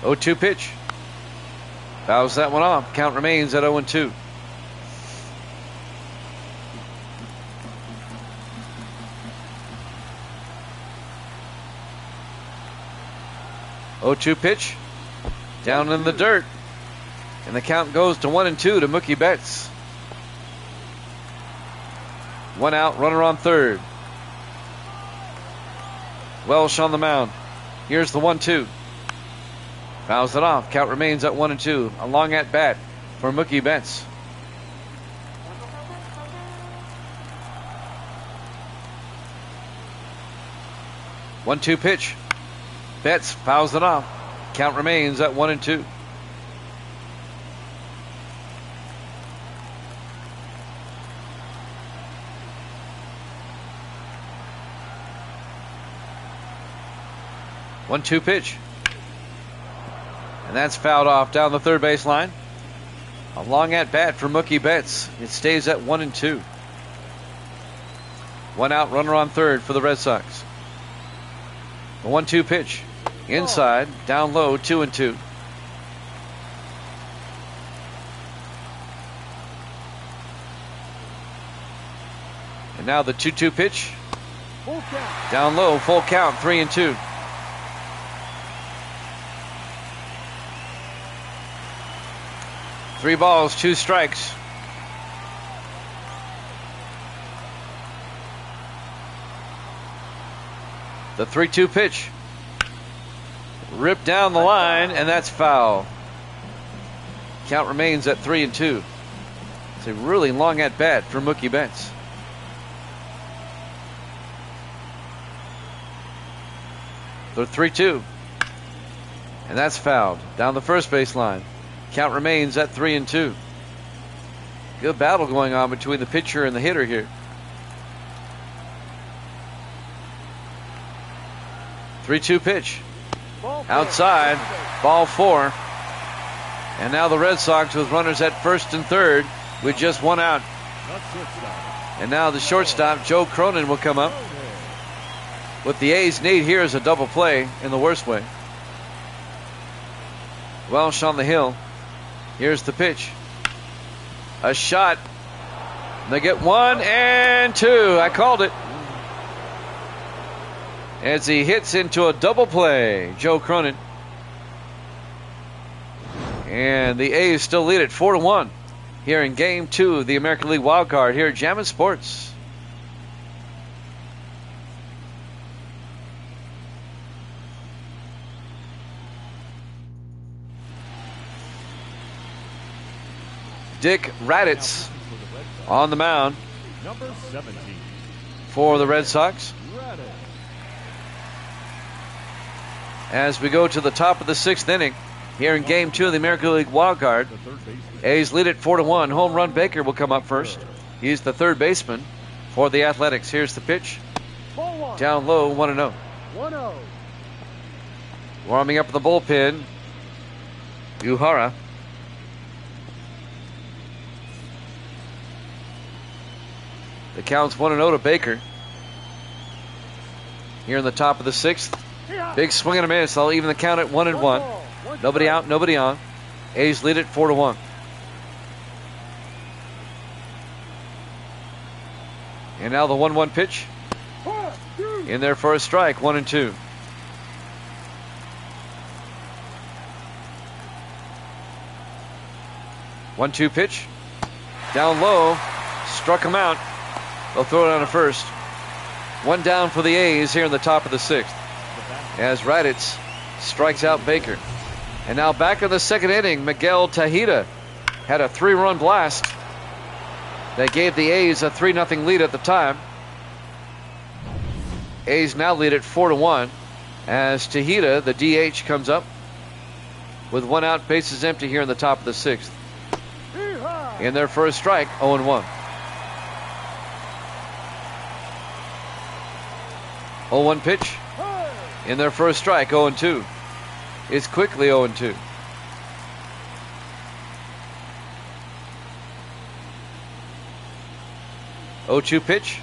Oh, 2 pitch. Fouls that one off. Count remains at 0-2. Oh, 2 pitch. Down in the dirt. And the count goes to 1-2 to Mookie Betts. 1 out, runner on third. Welsh on the mound. Here's the 1-2. Fouls it off. Count remains at 1-2. A long at bat for Mookie Betts. One-two pitch. Betts fouls it off. Count remains at 1-2. One-two pitch. And that's fouled off down the third base line. A long at bat for Mookie Betts. It stays at 1-2. 1 out, runner on third for the Red Sox. A 1-2 pitch. Inside, down low, 2-2. And now the 2-2 pitch. Down low, full count, 3-2. Three balls, 2 strikes. The 3-2 pitch. Ripped down the line, and that's foul. Count remains at 3-2. It's a really long at bat for Mookie Betts. The 3-2. And that's fouled down the first base line. Count remains at 3-2. Good battle going on between the pitcher and the hitter here. 3-2 pitch. Outside, ball 4. And now the Red Sox with runners at first and third with just 1 out. And now the shortstop, Joe Cronin, will come up. What the A's need here is a double play in the worst way. Welsh on the hill. Here's the pitch. A shot. They get 1 and 2. I called it. As he hits into a double play, Joe Cronin. And the A's still lead it 4-1 here in Game 2 of the American League Wildcard here at Jammin' Sports. Dick Raditz on the mound Number 17. for the Red Sox. As we go to the top of the 6th inning here in Game 2 of the American League Wildcard, A's lead it 4-1. Home run Baker will come up first. He's the third baseman for the Athletics. Here's the pitch. Down low, 1-0. 1-0. Warming up the bullpen, Uhara. The count's 1-0 to Baker. Here in the top of the 6th. Big swing and a miss. I'll even the count at 1-1. Nobody out, nobody on. A's lead it 4-1. And now the 1-1 pitch. In there for a strike, 1-2. One-two pitch. Down low. Struck him out. They'll throw it on to first. 1 down for the A's here in the top of the 6th. As Raditz strikes out Baker. And now back in the 2nd inning, Miguel Tejeda had a 3-run blast that gave the A's a 3-0 lead at the time. A's now lead at 4-1 as Tejeda, the DH, comes up with 1 out, bases empty here in the top of the 6th. In their first strike, 0-1. 0-1 pitch. In their first strike, 0-2. It's quickly 0-2. 0-2 pitch.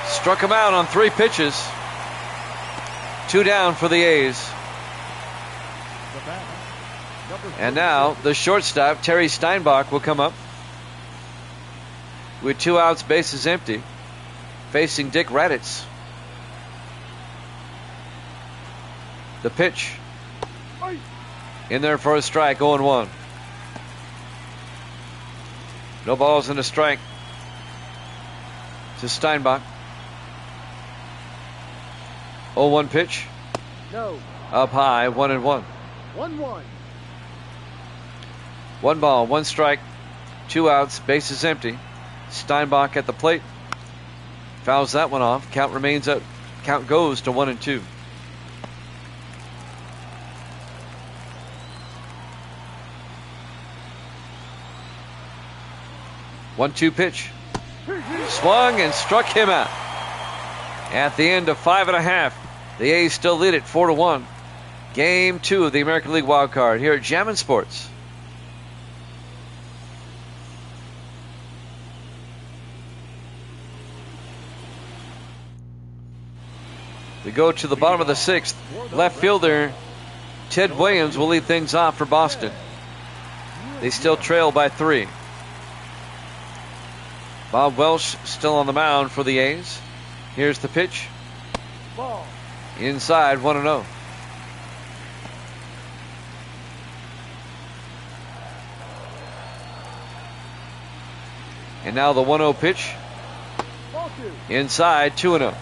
Struck him out on 3 pitches. 2 down for the A's. The batter, number And now the shortstop, Terry Steinbach, will come up with 2 outs, bases empty, facing Dick Raditz. The pitch. In there for a strike, 0-1. No balls and a strike to Steinbach. 0-1 pitch. No. Up high, 1-1. 1-1. 1 ball, 1 strike, 2 outs, bases empty. Steinbach at the plate. Fouls that one off. Count goes to 1-2. One-two pitch. Swung and struck him out. At the end of 5.5, the A's still lead it 4-1. Game 2 of the American League Wildcard here at Jammin' Sports. We go to the bottom of the 6th. Left fielder Ted Williams will lead things off for Boston. They still trail by 3. Bob Welsh still on the mound for the A's. Here's the pitch. Ball. Inside, 1-0. And now the 1-0 pitch. Ball 2. Inside, 2-0.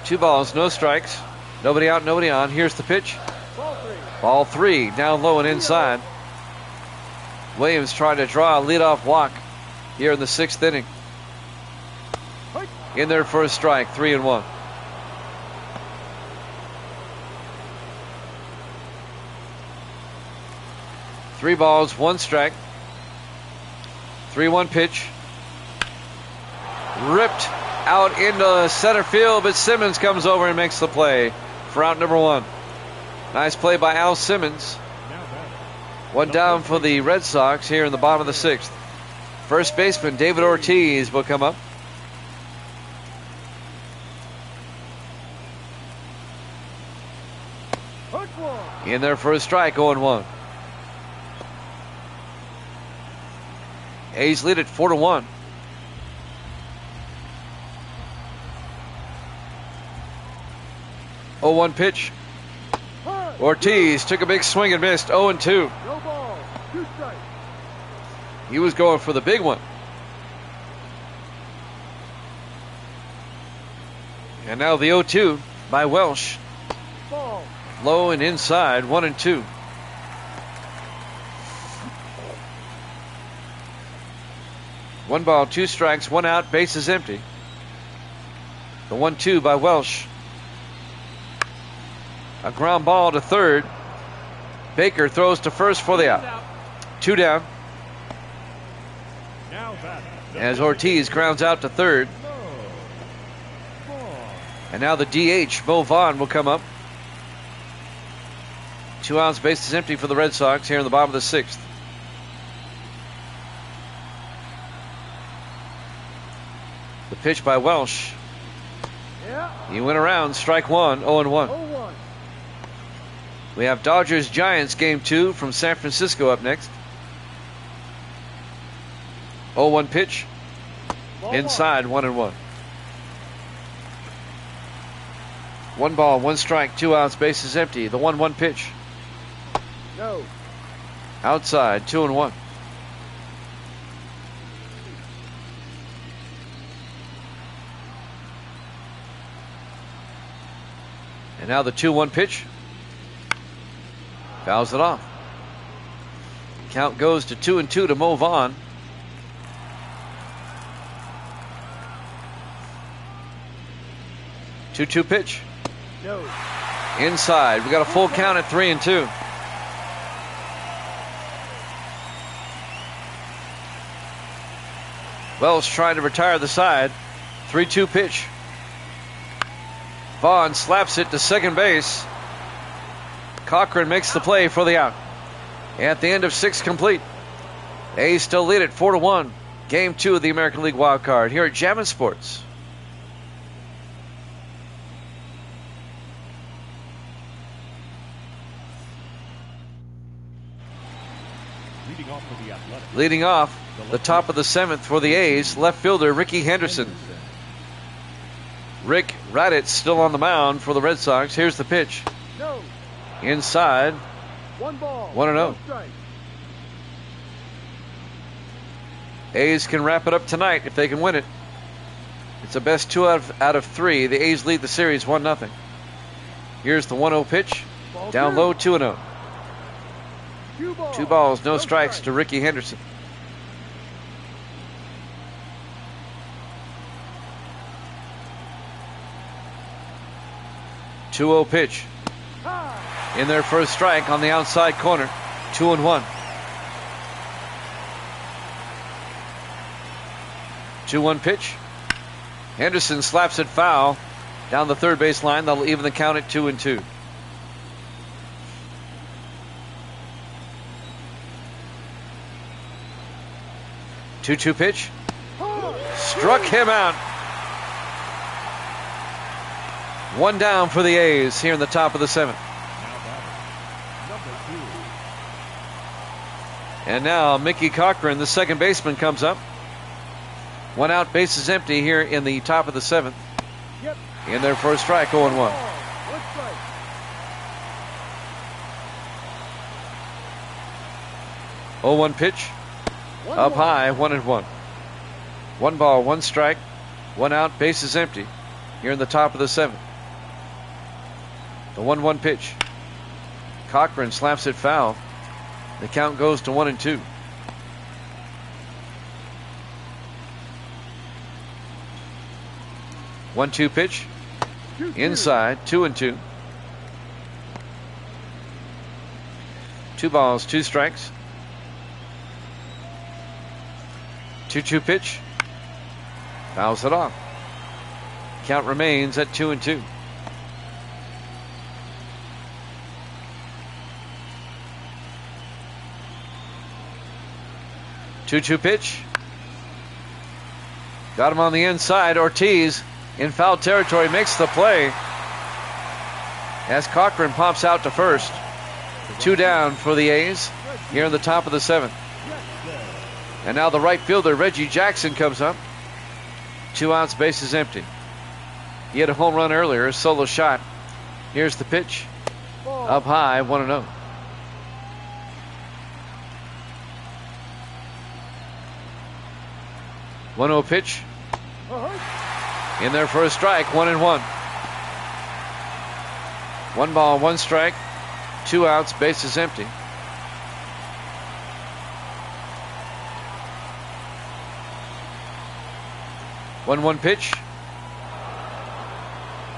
2 balls, no strikes. Nobody out, nobody on. Here's the pitch. Ball 3. Ball 3, down low and inside. Williams trying to draw a leadoff walk here in the 6th inning. In there for a strike, 3-1. Three balls, 1 strike. 3-1 pitch. Ripped out into center field, but Simmons comes over and makes the play for out number 1. Nice play by Al Simmons. now batting. 1 down for the Red Sox here in the bottom of the 6th. First baseman David Ortiz will come up. Hook 1. In there for a strike, 0-1. A's lead at 4-1. Oh, 1 pitch. Hard. Ortiz took a big swing and missed. 0-2. No ball. 2 strikes. He was going for the big one. And now the 0-2 by Welsh. Ball. Low and inside, 1-2. One ball, 2 strikes, 1 out, bases empty. The 1-2 by Welsh. A ground ball to third. Baker throws to first for the out. 2 down. Now batting. As Ortiz grounds out to third. And now the DH, Mo Vaughn, will come up. 2 outs, bases empty for the Red Sox here in the bottom of the 6th. The pitch by Welsh. Yeah. He went around, strike 1, 0-1. 0-1. We have Dodgers Giants game 2 from San Francisco up next. 0-1 pitch. Ball Inside, 1-1. 1 ball, 1 strike, 2 outs, bases empty. The 1-1 pitch. 1. No. Outside, 2-1. And now the 2-1 pitch. Fouls it off. Count goes to 2-2 to Mo Vaughn. Two-two pitch. No. Inside. We got a full count at 3-2. Wells trying to retire the side. 3-2 pitch. Vaughn slaps it to second base. Cochran makes the play for the out. At the end of 6 complete, A's still lead it 4-1. Game 2 of the American League Wild Card here at Jammin' Sports. Leading off the top of the 7th for the A's, left fielder Ricky Henderson. Rick Raditz still on the mound for the Red Sox. Here's the pitch. No. Inside. 1-0. 1-0. A's can wrap it up tonight if they can win it. It's a best 2 out of 3. The A's lead the series 1-0. Here's the 1-0 pitch. Down low, 2-0. 2 balls, no strikes to Ricky Henderson. (2-0) pitch. In their first strike on the outside corner. 2-1. 2-1 pitch. Henderson slaps it foul down the third base line. That'll even the count at 2-2. (2-2) pitch. Struck him out. 1 down for the A's here in the top of the 7th. And now Mickey Cochran, the second baseman, comes up. 1 out, bases empty here in the top of the 7th. In their first strike, 0-1. (0-1) pitch. Up high, 1-1. 1 ball, 1 strike, 1 out, bases empty here in the top of the 7th. The 1-1 pitch. Cochran slaps it foul. The count goes to 1-2. (1-2) pitch. Inside, 2-2. 2 balls, 2 strikes. (2-2) pitch. Fouls it off. Count remains at 2-2. (2-2) pitch. Got him on the inside. Ortiz in foul territory makes the play as Cochran pops out to first. 2 down for the A's here in the top of the 7th. And now the right fielder Reggie Jackson comes up. 2 outs, bases empty. He had a home run earlier, a solo shot. Here's the pitch. Up high, 1-0. (1-0) pitch. In their first strike, 1-1. 1 ball, 1 strike, 2 outs, bases empty. (1-1) pitch.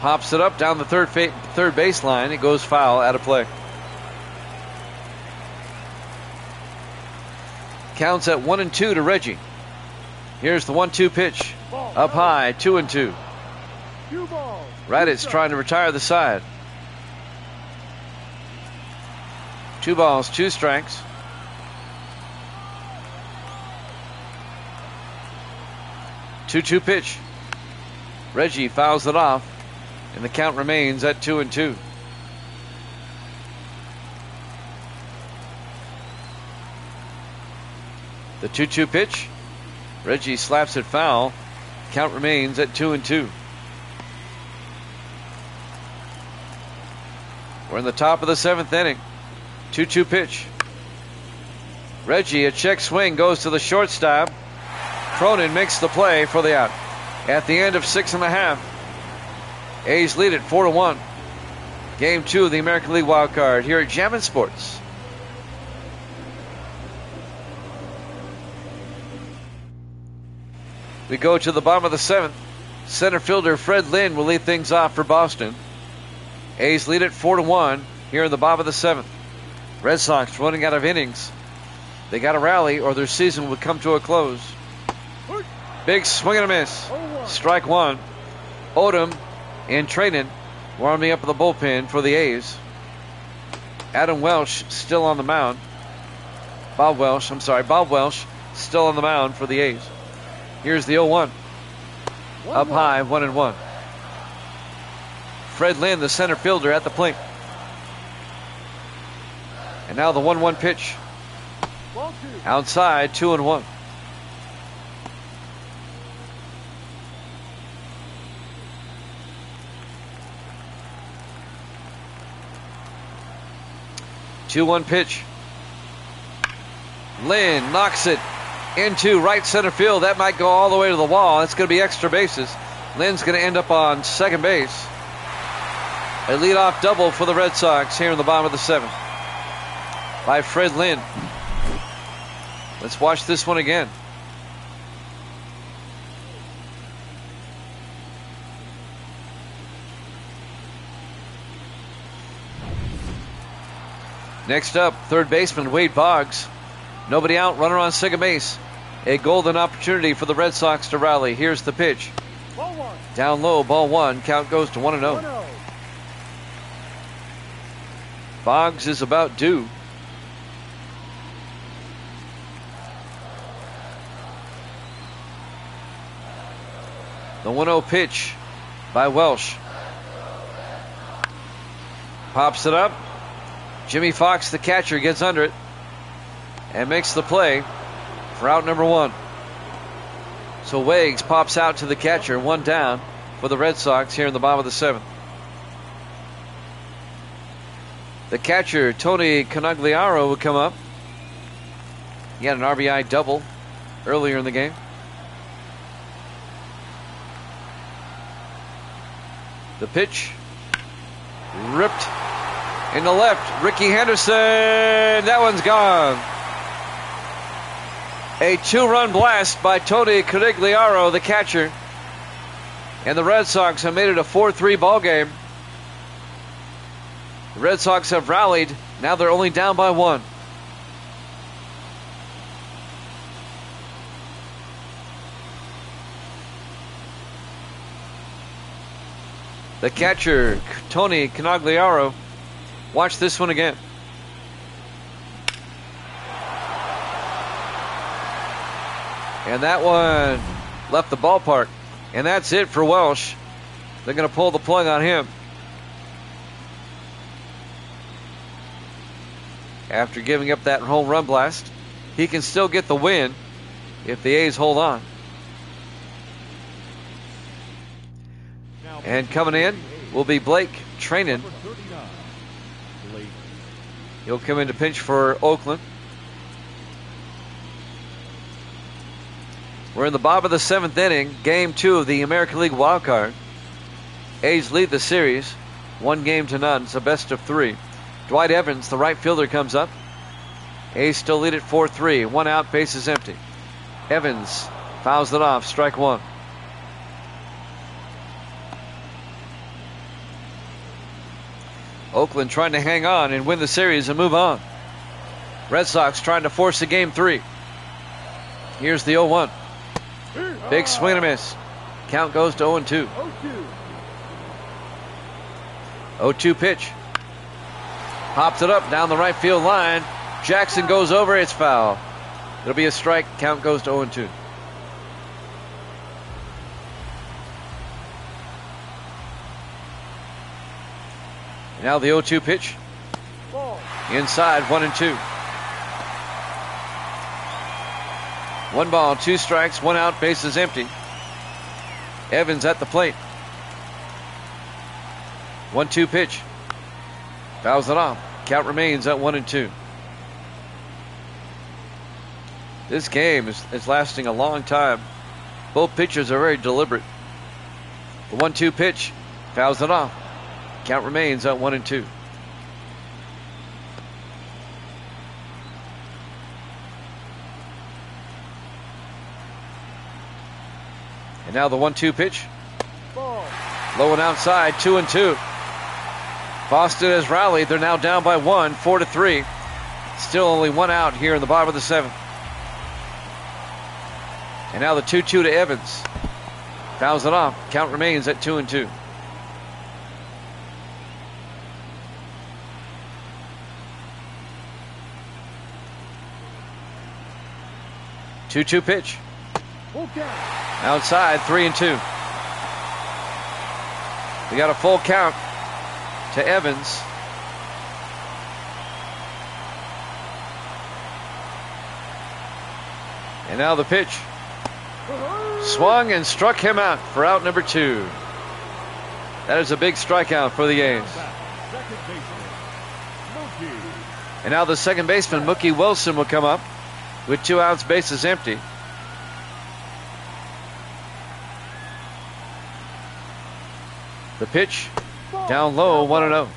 Pops it up down the third baseline. It goes foul, out of play. Counts at 1-2 to Reggie. Here's the 1-2 pitch. Up high, 2-2. Raditz trying to retire the side. 2 balls, 2 strikes. 2-2 pitch. Reggie fouls it off, and the count remains at 2-2. The 2-2 pitch. Reggie slaps it foul. Count remains at 2-2. We're in the top of the 7th inning. 2-2 pitch. Reggie, a check swing, goes to the shortstop. Cronin makes the play for the out. At the end of 6.5, A's lead it 4-1. Game 2 of the American League Wild Card here at Jammin' Sports. We go to the bottom of the 7th. Center fielder Fred Lynn will lead things off for Boston. A's lead it 4-1 here in the bottom of the 7th. Red Sox running out of innings. They got to rally or their season would come to a close. Big swing and a miss. Strike 1. Odom and Trainen warming up in the bullpen for the A's. Adam Welsh still on the mound. Bob Welsh still on the mound for the A's. Here's the 0-1. Up high, 1-1. Fred Lynn, the center fielder, at the plate. And now the 1-1 pitch. Ball 2. Outside, 2-1. Two-one pitch. Lynn knocks it into right center field. That might go all the way to the wall. It's going to be extra bases. Lynn's going to end up on second base. A leadoff double for the Red Sox here in the bottom of the 7th by Fred Lynn. Let's watch this one again. Next up, third baseman Wade Boggs. Nobody out, runner on second base. A golden opportunity for the Red Sox to rally. Here's the pitch. Ball 1. Down low, ball 1. Count goes to 1-0. 1-0. Boggs is about due. The 1-0 pitch by Welsh. Pops it up. Jimmy Fox, the catcher, gets under it and makes the play for out number 1. So Wags pops out to the catcher, 1 down for the Red Sox here in the bottom of the 7th. The catcher, Tony Conigliaro, would come up. He had an RBI double earlier in the game. The pitch ripped in the left. Ricky Henderson, that one's gone. A 2-run blast by Tony Conigliaro, the catcher. And the Red Sox have made it a 4-3 ball game. The Red Sox have rallied. Now they're only down by 1. The catcher, Tony Conigliaro. Watch this one again. And that one left the ballpark. And that's it for Welsh. They're going to pull the plug on him. After giving up that home run blast, he can still get the win if the A's hold on. And coming in will be Blake Trainin. He'll come in to pinch for Oakland. We're in the bottom of the 7th inning, game 2 of the American League Wildcard. A's lead the series 1-0. It's a best of 3. Dwight Evans, the right fielder, comes up. A's still lead at 4-3. 1 out, bases empty. Evans fouls it off, strike 1. Oakland trying to hang on and win the series and move on. Red Sox trying to force a game 3. Here's the 0-1. Big swing and a miss. Count goes to 0-2. 0-2 pitch. Pops it up down the right field line. Jackson goes over. It's foul. It'll be a strike. Count goes to 0-2. Now the 0-2 pitch. Inside, 1-2. 1 ball, 2 strikes, 1 out, bases empty. Evans at the plate. 1-2 pitch. Fouls it off. Count remains at 1-2. This game is lasting a long time. Both pitchers are very deliberate. The 1-2 pitch. Fouls it off. Count remains at 1-2. And now the 1-2 pitch. Low and outside, 2-2. Boston has rallied. They're now down by 1, 4-3. Still only 1 out here in the bottom of the 7th. And now the 2-2 to Evans. Fouls it off. Count remains at 2-2. 2-2 pitch. Full count. Outside, 3-2. We got a full count to Evans. And now the pitch. Swung and struck him out for out number 2. That is a big strikeout for the A's. Second baseman, Mookie. And now the second baseman, Mookie Wilson, will come up with 2 outs, bases empty. The pitch down low, 1-0.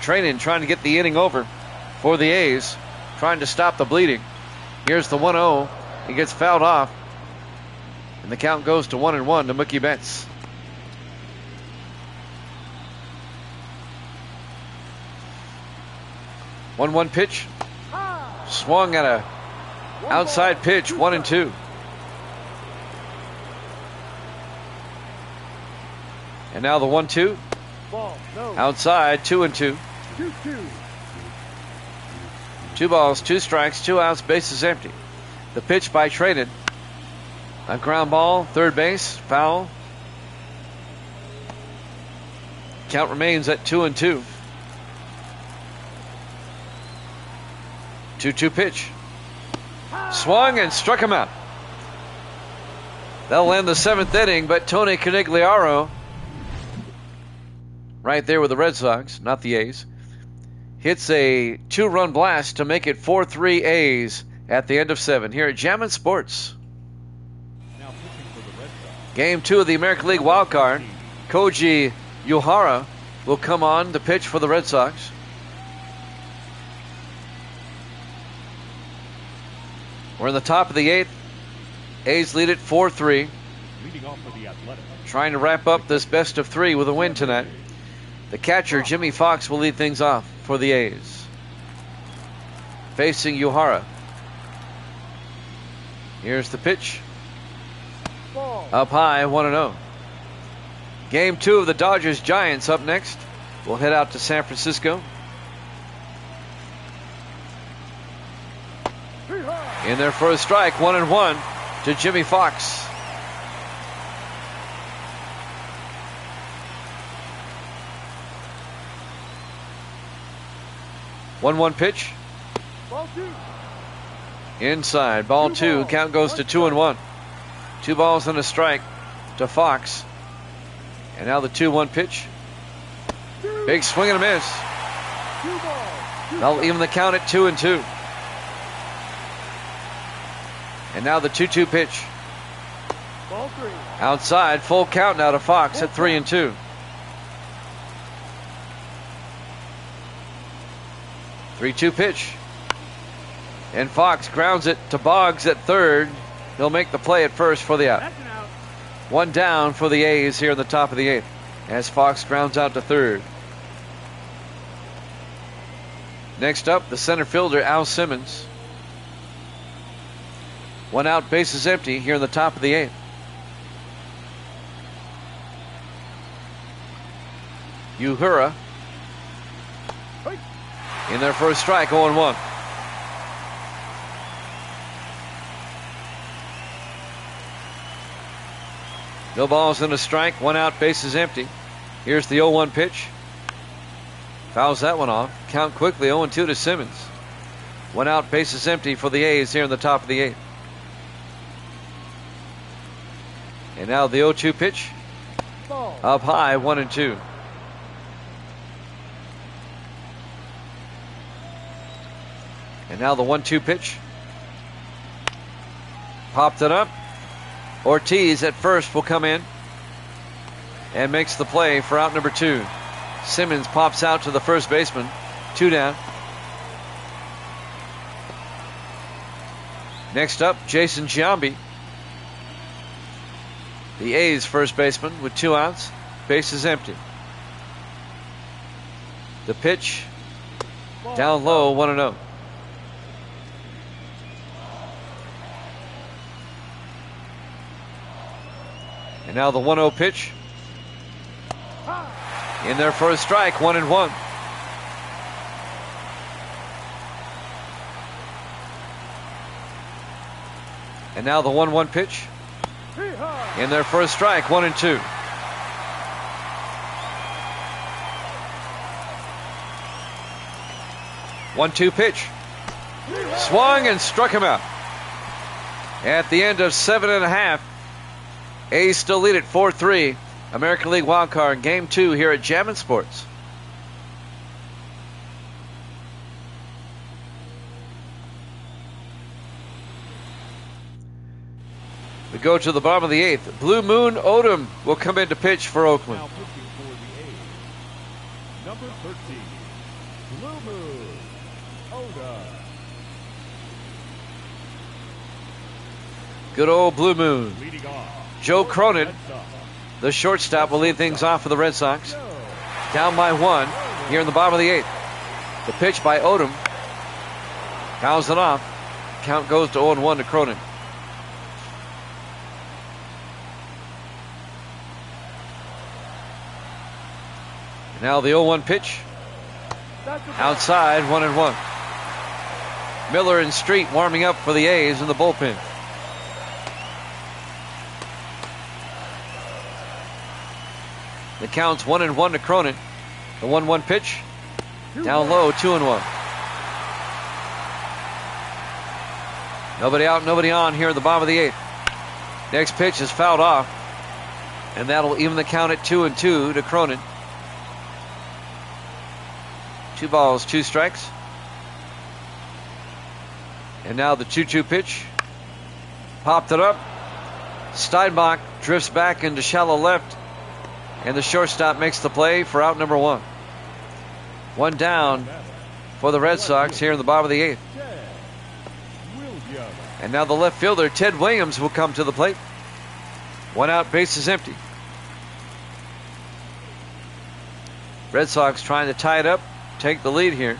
Trainin trying to get the inning over for the A's, trying to stop the bleeding. Here's the 1-0. He gets fouled off. And the count goes to 1-1 to Mookie Betts. One pitch. Swung at a outside pitch, 1-2. And now the 1-2. Ball. No. Outside, 2-2. 2-2. 2 balls, 2 strikes, 2 outs, bases empty. The pitch by Trainin. A ground ball, third base, foul. Count remains at 2-2. 2-2 pitch. Swung and struck him out. That'll end the 7th inning, but Tony Conigliaro, right there with the Red Sox, not the A's, hits a 2-run blast to make it 4-3 A's at the end of 7 here at Jammin' Sports. Now pitching for the Red Sox. Game 2 of the American League Wildcard. Koji Uehara will come on to pitch for the Red Sox. We're in the top of the 8th. A's lead it 4-3. Leading off for the Athletics. Trying to wrap up this best of 3 with a win tonight. The catcher, Jimmy Fox, will lead things off for the A's. Facing Uehara. Here's the pitch. Ball. Up high, 1-0. Game 2 of the Dodgers-Giants up next. We'll head out to San Francisco. In there for a strike, 1-1 to Jimmy Fox. One pitch. Ball 2. Inside, ball 2. Count goes to 2-1. 2 balls and a strike to Fox. And now the 2-1 pitch. Big swing and a miss. 2 balls. They'll even the count at 2-2. And now the 2-2 pitch. Ball 3. Outside, full count now to Fox at 3-2. 3-2 pitch. And Fox grounds it to Boggs at third. He'll make the play at first for the out. That's an out. 1 down for the A's here in the top of the 8th as Fox grounds out to third. Next up, the center fielder, Al Simmons. 1 out, bases empty here in the top of the 8th. Uhura in there for a strike, 0-1. No balls and a strike, 1 out, bases empty. Here's the 0-1 pitch. Fouls that one off. Count quickly, 0-2 to Simmons. 1 out, bases empty for the A's here in the top of the 8th. And now the 0-2 pitch. Ball. Up high, 1-2. And now the 1-2 pitch. Popped it up. Ortiz at first will come in and makes the play for out number 2. Simmons pops out to the first baseman. 2 down. Next up, Jason Giambi, the A's first baseman, with 2 outs. Bases empty. The pitch down low, 1-0. And now the 1-0 pitch. In there for a strike, 1-1. And now the 1-1 pitch. In there for a strike, 1-2. One-two pitch. Swung and struck him out. At the end of 7.5, A's still lead at 4-3. American League Wildcard, Game 2 here at Jammin' Sports. We go to the bottom of the 8th. Blue Moon Odom will come in to pitch for Oakland. Now pitching for the A's, number 13, Blue Moon Odom. Good old Blue Moon. Leading off, Joe Cronin, Red Sox. the shortstop, will lead things off for the Red Sox. Down by 1 here in the bottom of the 8th. The pitch by Odom. Fouls it off. Count goes to 0-1 to Cronin. Now the 0-1 pitch. Outside, 1-1. Miller and Street warming up for the A's in the bullpen. The count's 1-1 to Cronin. The 1-1 pitch. Down low, 2-1. Nobody out, nobody on here at the bottom of the 8th. Next pitch is fouled off. And that'll even the count at 2-2 to Cronin. 2 balls, 2 strikes. And now the 2-2 pitch. Popped it up. Steinbach drifts back into shallow left. And the shortstop makes the play for out number 1. 1 down for the Red Sox here in the bottom of the 8th. And now the left fielder, Ted Williams, will come to the plate. 1 out, base is empty. Red Sox trying to tie it up, take the lead here.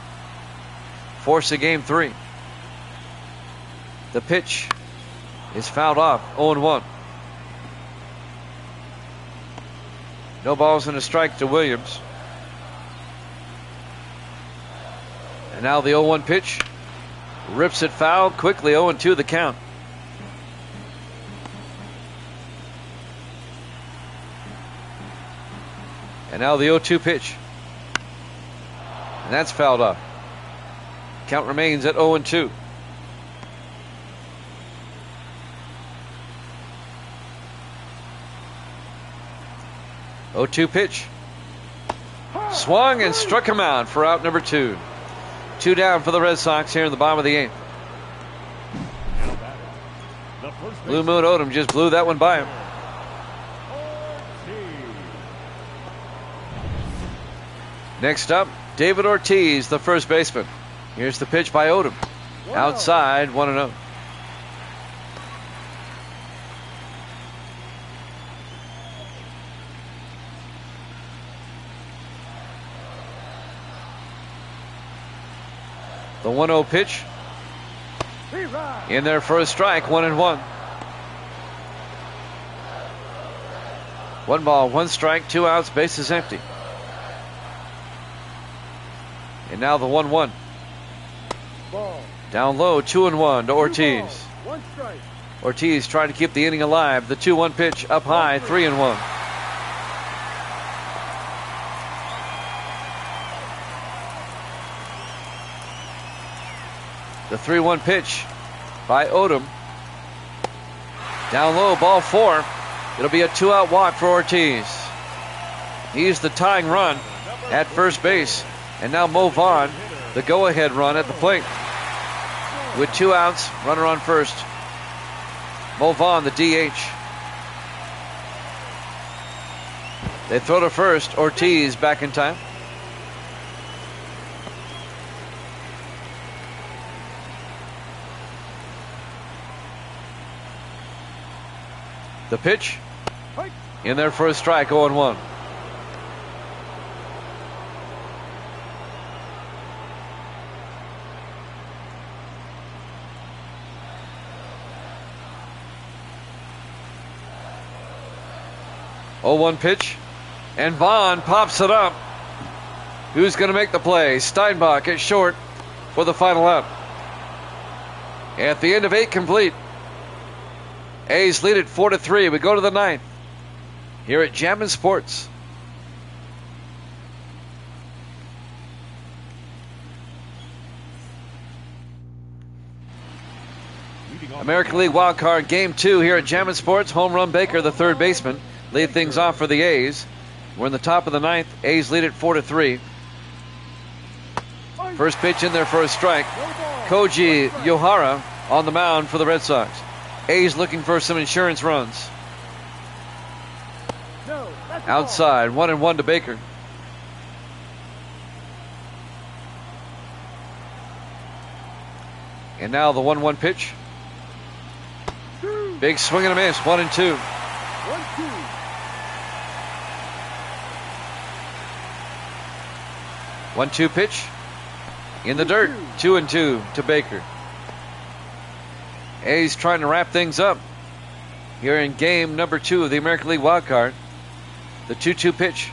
Force a game 3. The pitch is fouled off, 0-1. No balls and a strike to Williams. And now the 0-1 pitch. Rips it foul quickly, 0-2 the count. And now the 0-2 pitch. And that's fouled off. Count remains at 0-2. Oh-2 pitch. Swung and struck him out for out number 2. 2 down for the Red Sox here in the bottom of the 8th. Blue Moon Odom just blew that one by him. Next up, David Ortiz, the first baseman. Here's the pitch by Odom. Outside, 1-0. The 1-0 pitch. In there for a strike, 1-1. 1 ball, 1 strike, 2 outs, base is empty. And now the 1-1. Down low, 2-1 to Ortiz. 1 strike. Ortiz trying to keep the inning alive. The 2-1 pitch up high, 3-1. The 3-1 pitch by Odom. Down low, ball 4. It'll be a 2-out walk for Ortiz. He's the tying run at first base. And now Mo Vaughn, the go-ahead run at the plate. With 2 outs, runner on first. Mo Vaughn, the DH. They throw to first. Ortiz back in time. The pitch. In there for a strike, 0-1. Oh, 1 pitch. And Vaughn pops it up. Who's going to make the play? Steinbach at short for the final out. At the end of 8 complete. A's lead it 4-3. We go to the ninth here at Jammin' Sports. American League Wildcard Game 2 here at Jammin' Sports. Home run Baker, the third baseman, lead things off for the A's. We're in the top of the ninth. A's lead it 4-3. First pitch in there for a strike. Koji Yohara on the mound for the Red Sox. A's looking for some insurance runs. Outside, 1-1 to Baker. And now the 1-1 pitch. Big swing and a miss, 1-2. 1-2 pitch. In the dirt, 2-2 to Baker. A's trying to wrap things up here in game number 2 of the American League Wildcard. The 2-2 pitch.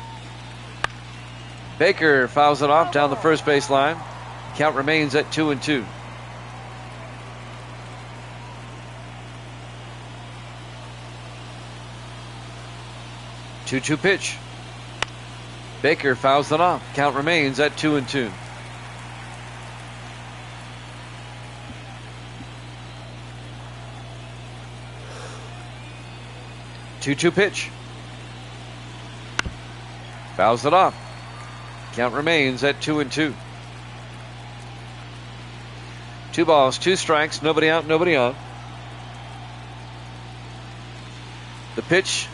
Baker fouls it off down the first base line. Count remains at 2-2. Two-two pitch. Baker fouls it off. Count remains at 2-2. Two-two pitch. Fouls it off. Count remains at 2-2. 2 balls, 2 strikes, nobody out, nobody on. The pitch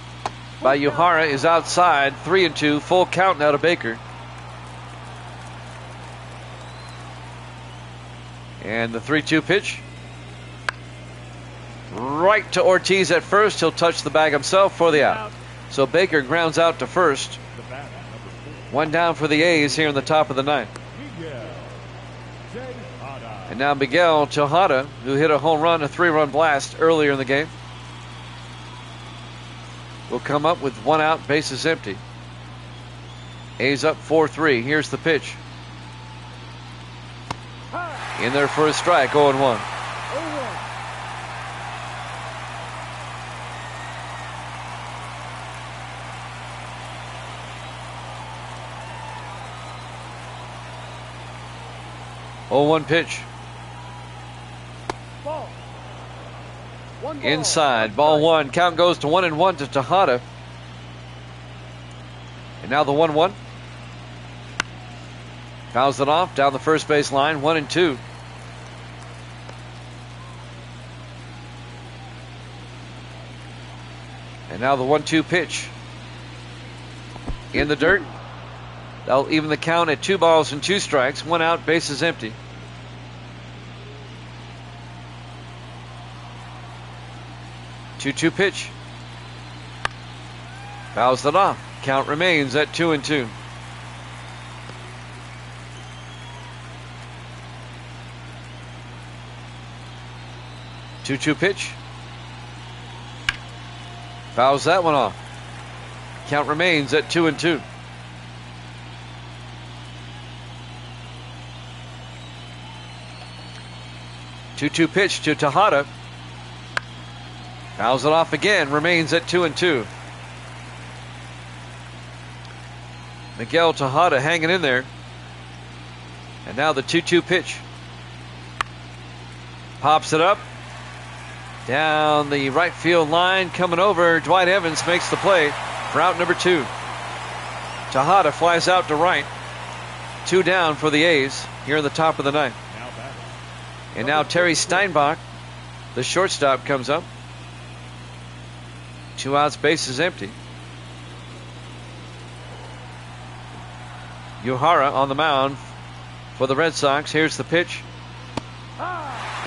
by Yohara is outside, 3-2, full count now to Baker. And the 3-2 pitch. Right to Ortiz at first. He'll touch the bag himself for the out. So Baker grounds out to first. 1 down for the A's here in the top of the ninth. And now Miguel Tejada, who hit a home run, a 3-run blast earlier in the game, will come up with 1 out, bases empty. A's up 4-3. Here's the pitch. In there for a strike, 0-1. Oh, 1 pitch. Inside, ball 1. Count goes to 1-1 to Tejada. And now the 1-1. Fouls it off down the first base line, 1-2. And now the 1-2 pitch. In the dirt. That'll even the count at 2 balls and 2 strikes. 1 out, bases empty. Two-two pitch. Fouls it off. Count remains at 2-2. Two-two pitch. Fouls that one off. Count remains at 2-2. Two-two pitch to Tejada. Fouls it off again. Remains at 2-2. Miguel Tejada hanging in there. And now the 2-2 pitch. Pops it up. Down the right field line. Coming over. Dwight Evans makes the play for out number 2. Tejada flies out to right. 2 down for the A's here in the top of the ninth. And now Terry Steinbach, the shortstop, comes up. 2 outs, bases empty. Yohara on the mound for the Red Sox. Here's the pitch.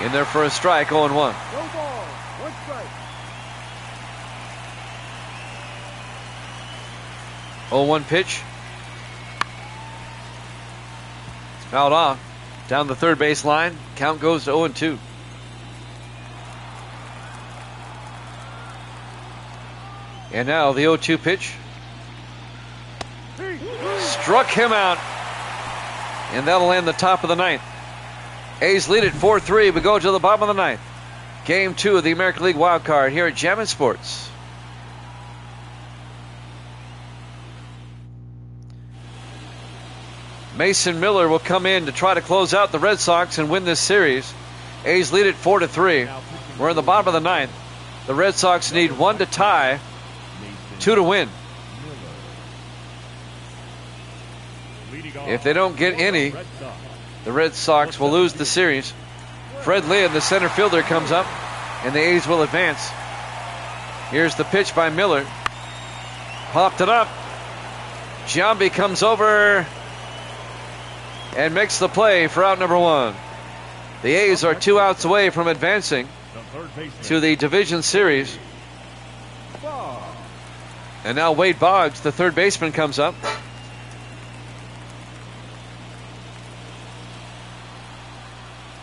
In there for a strike, 0-1. 1 strike. 0-1 pitch. It's fouled off. Down the third base line. Count goes to 0-2. And now the 0-2 pitch. Struck him out. And that'll end the top of the ninth. A's lead at 4-3. We go to the bottom of the ninth. Game 2 of the American League Wildcard here at Jammin' Sports. Mason Miller will come in to try to close out the Red Sox and win this series. A's lead it 4-3. We're in the bottom of the ninth. The Red Sox need 1 to tie, 2 to win. If they don't get any, the Red Sox will lose the series. Fred Lynn, the center fielder, comes up, and the A's will advance. Here's the pitch by Miller. Popped it up. Giambi comes over and makes the play for out number 1. The A's are 2 outs away from advancing to the division series. And now Wade Boggs, the third baseman, comes up.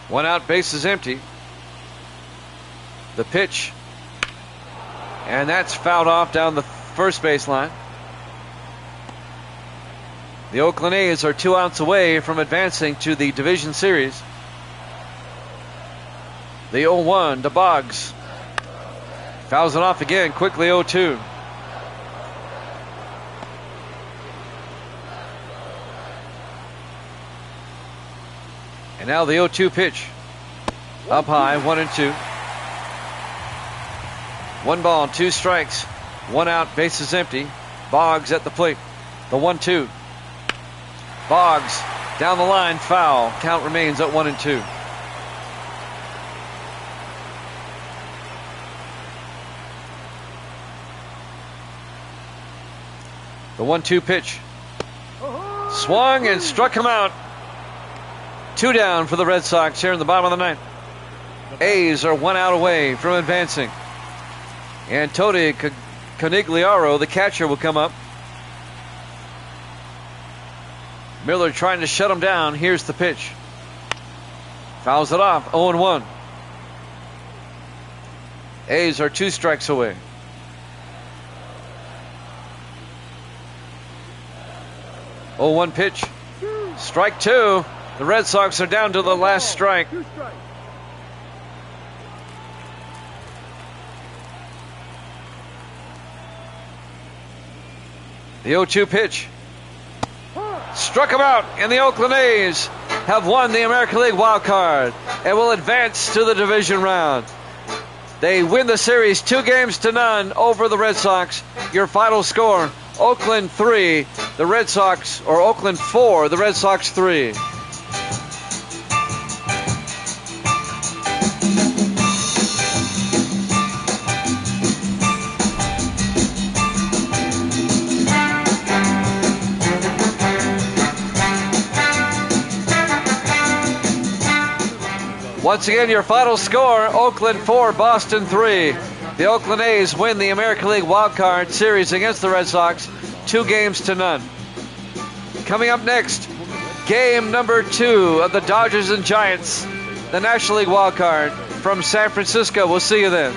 One out, base is empty. The pitch. And that's fouled off down the first baseline. The Oakland A's are 2 outs away from advancing to the division series. The 0-1 to Boggs. Fouls it off again, quickly 0-2. And now the 0-2 pitch. Up high, 1-2. 1 ball, 2 strikes. 1 out, base is empty. Boggs at the plate. The 1-2. Boggs down the line, foul. Count remains at 1-2. The 1-2 pitch. Swung and struck him out. 2 down for the Red Sox here in the bottom of the ninth. A's are 1 out away from advancing. And Tony Conigliaro, the catcher, will come up. Miller trying to shut him down. Here's the pitch. Fouls it off. 0-1. A's are 2 strikes away. Oh, 1 pitch. Strike 2. The Red Sox are down to the last strike. The 0-2 pitch. Struck him out, and the Oakland A's have won the American League Wild Card and will advance to the division round. They win the series 2-0 over the Red Sox. Your final score, Oakland 3, the Red Sox, or Oakland 4, the Red Sox 3. Once again, your final score, Oakland 4, Boston 3. The Oakland A's win the American League Wild Card Series against the Red Sox 2-0. Coming up next, game number 2 of the Dodgers and Giants, the National League Wild Card from San Francisco. We'll see you then.